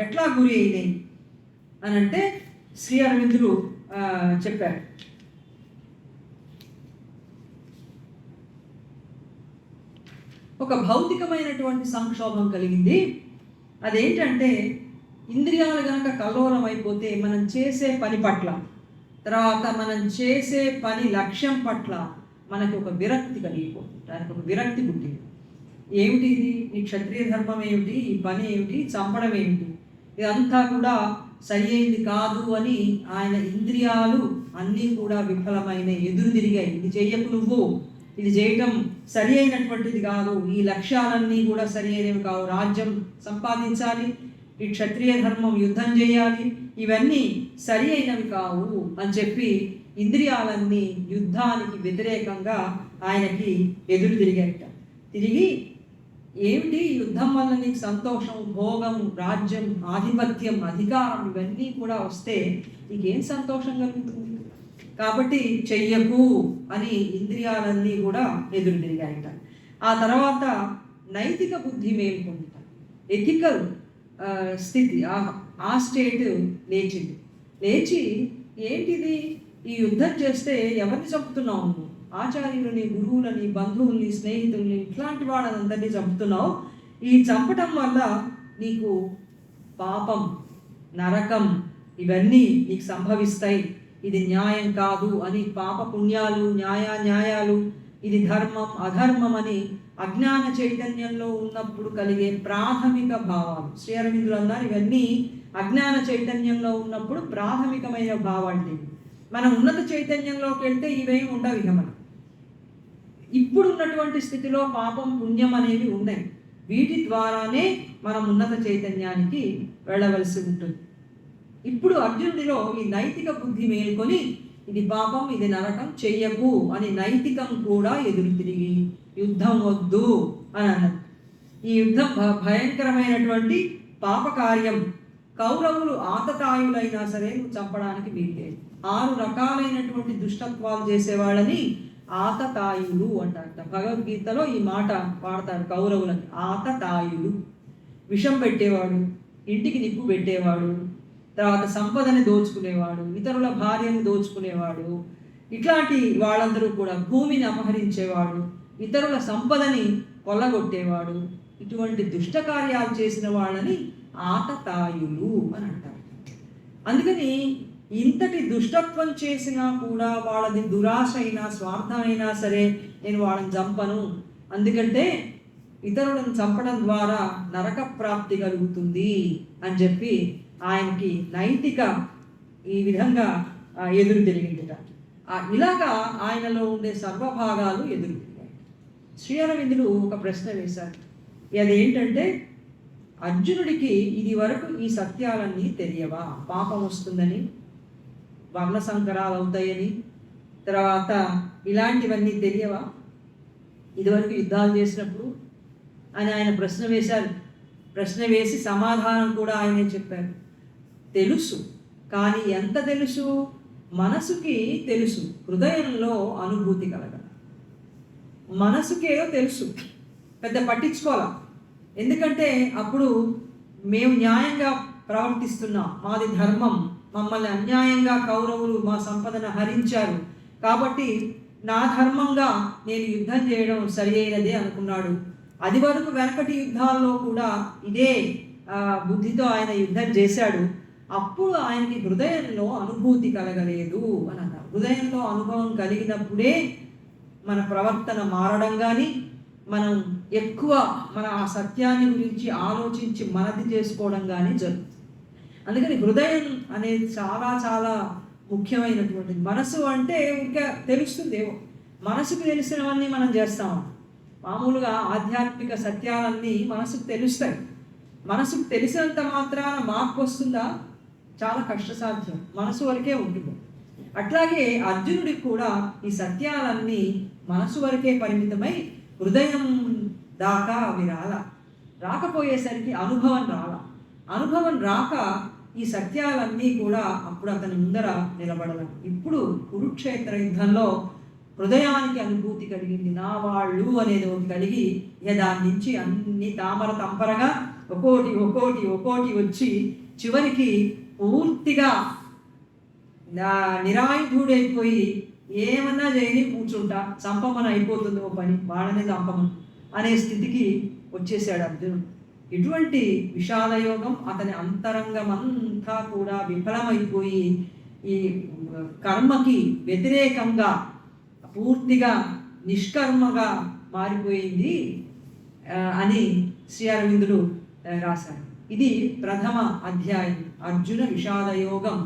ఎట్లా గురి అయినాయి అని అంటే శ్రీ అరవిందులు చెప్పారు. ఒక భౌతికమైనటువంటి సంక్షోభం కలిగింది. అదేంటంటే ఇంద్రియాలు కనుక కల్లోలం అయిపోతే మనం చేసే పని పట్ల, తర్వాత మనం చేసే పని లక్ష్యం పట్ల మనకి ఒక విరక్తి కలిగిపోతుంది. దానికి ఒక విరక్తి పుట్టింది. ఏమిటి ఇది? ఈ క్షత్రియ ధర్మం ఏమిటి? ఈ పని ఏమిటి? చంపడం ఏమిటి? ఇదంతా కూడా సరి అయింది కాదు అని ఆయన ఇంద్రియాలు అన్నీ కూడా విఫలమైన, ఎదురు తిరిగాయి. ఇది చెయ్యకు నువ్వు, ఇది చేయటం సరి అయినటువంటిది కాదు, ఈ లక్ష్యాలన్నీ కూడా సరి అయినవి కావు, రాజ్యం సంపాదించాలి, ఈ క్షత్రియ ధర్మం యుద్ధం చేయాలి, ఇవన్నీ సరి అయినవి కావు అని చెప్పి ఇంద్రియాలన్నీ యుద్ధానికి వ్యతిరేకంగా ఆయనకి ఎదురు తిరిగాయట. తిరిగి ఏమిటి యుద్ధం వల్ల నీకు సంతోషం, భోగం, రాజ్యం, ఆధిపత్యం, అధికారం ఇవన్నీ కూడా వస్తే నీకేం సంతోషం కలుగుతుంది? కాబట్టి చెయ్యకు అని ఇంద్రియాలన్నీ కూడా ఎదురు తిరిగాయట. ఆ తర్వాత నైతిక బుద్ధి మేల్కొందిట, ఎథికల్ స్థితి, ఆ స్టేట్ లేచింది. లేచి ఏంటిది, ఈ యుద్ధం చేస్తే ఎవరిని చంపుతున్నావు నువ్వు? ఆచార్యులని, గురువులని, బంధువుల్ని, స్నేహితుల్ని, ఇట్లాంటి వాళ్ళందరినీ చంపుతున్నావు. ఈ చంపటం వల్ల నీకు పాపం, నరకం ఇవన్నీ నీకు సంభవిస్తాయి, ఇది న్యాయం కాదు అని పాప పుణ్యాలు, న్యాయాలు ఇది ధర్మం అధర్మం అని అజ్ఞాన చైతన్యంలో ఉన్నప్పుడు కలిగే ప్రాథమిక భావాలు. శ్రీ అరవిందులు అన్నారు ఇవన్నీ అజ్ఞాన చైతన్యంలో ఉన్నప్పుడు ప్రాథమికమైన భావాలు. మనం ఉన్నత చైతన్యంలోకి వెళ్తే ఇవేం ఉండవు. ఇక మనం ఇప్పుడు ఉన్నటువంటి స్థితిలో పాపం పుణ్యం అనేవి ఉన్నాయి. వీటి ద్వారానే మనం ఉన్నత చైతన్యానికి వెళ్ళవలసి ఉంటుంది. ఇప్పుడు అర్జునుడిలో ఈ నైతిక బుద్ధి మేల్కొని ఇది పాపం ఇది నరకం చెయ్యకు అని నైతికం కూడా ఎదురు తిరిగి యుద్ధం వద్దు అని అన్నది. ఈ యుద్ధం భయంకరమైనటువంటి పాపకార్యం. కౌరవులు ఆతతాయులైనా సరే నువ్వు చంపడానికి వీల్లేదు. 6 రకాలైనటువంటి దుష్టత్వాలు చేసేవాళ్ళని ఆతతాయులు అంటారు. భగవద్గీతలో ఈ మాట వాడతారు కౌరవులని. ఆతతాయులు, విషం పెట్టేవాడు, ఇంటికి నిప్పు పెట్టేవాడు, తర్వాత సంపదని దోచుకునేవాడు, ఇతరుల భార్యను దోచుకునేవాడు, ఇట్లాంటి వాళ్ళందరూ కూడా భూమిని అపహరించేవాడు, ఇతరుల సంపదని కొల్లగొట్టేవాడు, ఇటువంటి దుష్ట కార్యాలు చేసిన వాళ్ళని ఆతతాయులు అని అంటారు. అందుకని ఇంతటి దుష్టత్వం చేసినా కూడా వాళ్ళది దురాశ అయినా స్వార్థమైనా సరే నేను వాళ్ళని చంపను, అందుకంటే ఇతరులను చంపడం ద్వారా నరక ప్రాప్తి కలుగుతుంది అని చెప్పి ఆయనకి నైతిక ఈ విధంగా ఎదురు తిరిగిందిట. ఇలాగా ఆయనలో ఉండే సర్వభాగాలు ఎదురు తిరిగాయి. శ్రీ అరవిందులు ఒక ప్రశ్న వేశారు. అదేంటంటే అర్జునుడికి ఇది వరకు ఈ సత్యాలన్నీ తెలియవా? పాపం వస్తుందని, వర్ణ సంకరాలు అవుతాయని, తర్వాత ఇలాంటివన్నీ తెలియవా ఇదివరకు యుద్ధాలు చేసినప్పుడు అని ఆయన ప్రశ్న వేశారు. ప్రశ్న వేసి సమాధానం కూడా ఆయనే చెప్పారు. తెలుసు, కానీ ఎంత తెలుసు? మనసుకి తెలుసు, హృదయంలో అనుభూతి కలగదు. మనసుకేదో తెలుసు, పెద్ద పట్టించుకోవాలి. ఎందుకంటే అప్పుడు మేము న్యాయంగా ప్రవర్తిస్తున్నాం, మాది ధర్మం, మమ్మల్ని అన్యాయంగా కౌరవులు మా సంపదను హరించారు, కాబట్టి నా ధర్మంగా నేను యుద్ధం చేయడం సరి అయినదే అనుకున్నాడు. అది వరకు వెనకటి యుద్ధాల్లో కూడా ఇదే బుద్ధితో ఆయన యుద్ధం చేశాడు. అప్పుడు ఆయనకి హృదయంలో అనుభూతి కలగలేదు అని అన్నారు. హృదయంలో అనుభవం కలిగినప్పుడే మన ప్రవర్తన మారడం కానీ, మనం ఎక్కువ మన ఆ సత్యాన్ని గురించి ఆలోచించి మనది చేసుకోవడం కానీ జరుగుతుంది. అందుకని హృదయం అనేది చాలా చాలా ముఖ్యమైనటువంటిది. మనసు అంటే ఇంకా తెలుస్తుందేమో, మనసుకు తెలిసినవన్నీ మనం చేస్తాము. మామూలుగా ఆధ్యాత్మిక సత్యాలన్నీ మనసుకు తెలుస్తాయి. మనసుకు తెలిసినంత మాత్రాన మార్పు వస్తుందా? చాలా కష్టసాధ్యం, మనసు వరకే ఉంటుంది. అట్లాగే అర్జునుడికి కూడా ఈ సత్యాలన్నీ మనసు వరకే పరిమితమై హృదయం దాకా అవి రాకపోయేసరికి అనుభవం రాక ఈ సత్యాలన్నీ కూడా అప్పుడు అతని ముందర నిలబడలేదు. ఇప్పుడు కురుక్షేత్ర యుద్ధంలో హృదయానికి అనుభూతి కలిగింది. నా వాళ్ళు అనేది ఒకటి కలిగి దాని నుంచి అన్ని తామర తంపరగా ఒక్కోటి వచ్చి చివరికి పూర్తిగా నిరాయుధుడైపోయి ఏమన్నా చేయని కూర్చుంటా, చంపమని అయిపోతుంది ఓ పని, వాళ్ళనే చంపమని అనే స్థితికి వచ్చేసాడు అర్జునుడు. ఇటువంటి విషాదయోగం అతని అంతరంగమంతా కూడా విఫలమైపోయి ఈ కర్మకి వ్యతిరేకంగా పూర్తిగా నిష్కర్మగా మారిపోయింది అని శ్రీ అరవిందులు రాశారు. ఇది ప్రథమ అధ్యాయం, అర్జున విషాదయోగం.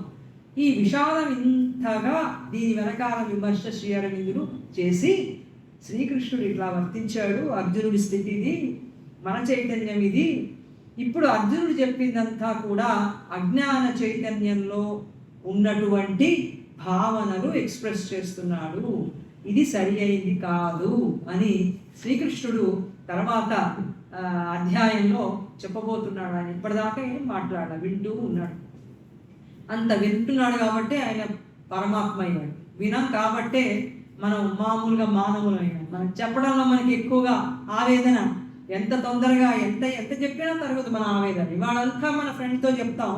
ఈ విషాదం ఇంతగా దీని వెనకాల విమర్శ శ్రీ అరవిందులు చేసి శ్రీకృష్ణుడు ఇట్లా వర్తించాడు, అర్జునుడి స్థితి ఇది, మన చైతన్యం ఇది. ఇప్పుడు అర్జునుడు చెప్పిందంతా కూడా అజ్ఞాన చైతన్యంలో ఉన్నటువంటి భావనలు ఎక్స్ప్రెస్ చేస్తున్నాడు, ఇది సరి అయింది కాదు అని శ్రీకృష్ణుడు తర్వాత అధ్యాయంలో చెప్పబోతున్నాడు. ఆయన ఇప్పటిదాకా ఏం మాట్లాడాలి, వింటూ ఉన్నాడు. అంత వింటున్నాడు కాబట్టి ఆయన పరమాత్మ అయ్యాడు. వినం కాబట్టే మనం మామూలుగా మానవులైనా, మనం చెప్పడంలో మనకి ఎక్కువగా ఆవేదన, ఎంత తొందరగా ఎంత చెప్పినా తరగదు మన ఆవేదన. ఇవాళంతా మన ఫ్రెండ్తో చెప్తాం,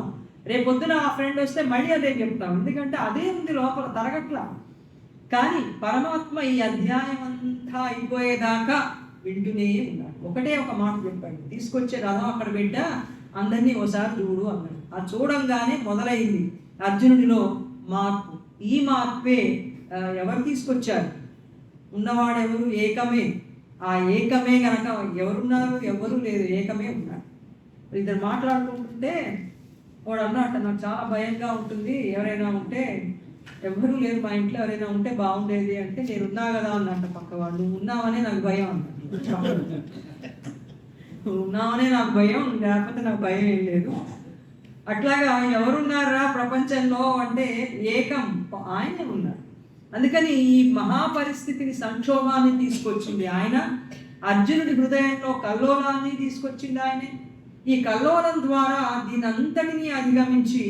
రేపొద్దున ఆ ఫ్రెండ్ వస్తే మళ్ళీ అదే చెప్తాం, ఎందుకంటే అదే ఉంది లోపల, తరగట్లా. కానీ పరమాత్మ ఈ అధ్యాయం అంతా అయిపోయేదాకా వింటూనే ఉన్నాడు. ఒకటే ఒక మాట చెప్పాడు, తీసుకొచ్చే రథం అక్కడ పెట్టా, అందరినీ ఓసారి చూడు అన్నాడు. ఆ చూడంగానే మొదలైంది అర్జునుడిలో మార్పు. ఈ మార్పే ఎవరు తీసుకొచ్చారు? ఉన్నవాడెవరు? ఏకమే. ఆ ఏకమే గనక ఎవరున్నారు? ఎవరు లేదు, ఏకమే ఉన్నారు. ఇద్దరు మాట్లాడుకుంటుంటే వాడు అన్నట్టు నాకు చాలా భయంగా ఉంటుంది, ఎవరైనా ఉంటే, ఎవరు లేరు మా ఇంట్లో, ఎవరైనా ఉంటే బాగుండేది అంటే, నేను ఉన్నా కదా అన్నట్టు పక్కవాడు. నువ్వు ఉన్నావనే నాకు భయం అన్నట్టు. నువ్వు ఉన్నావనే నాకు భయం, లేకపోతే నాకు భయం ఏం లేదు. అట్లాగా ఎవరున్నారా ప్రపంచంలో అంటే ఏకం ఆయనే ఉన్నారు. అందుకని ఈ మహాపరిస్థితిని, సంక్షోభాన్ని తీసుకొచ్చింది ఆయన. అర్జునుడి హృదయంలో కల్లోలాన్ని తీసుకొచ్చింది ఆయనే. ఈ కల్లోలం ద్వారా దీని అంతటినీ అధిగమించి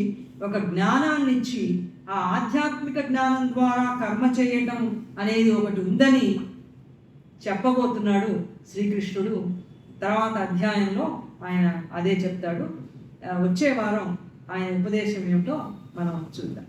ఒక జ్ఞానాన్ని ఇచ్చి, ఆ ఆధ్యాత్మిక జ్ఞానం ద్వారా కర్మ చేయటం అనేది ఒకటి ఉందని చెప్పబోతున్నాడు శ్రీకృష్ణుడు. తర్వాత అధ్యాయంలో ఆయన అదే చెప్తాడు. వచ్చే వారం ఆయన ఉపదేశం ఏమిటో మనం చూద్దాం.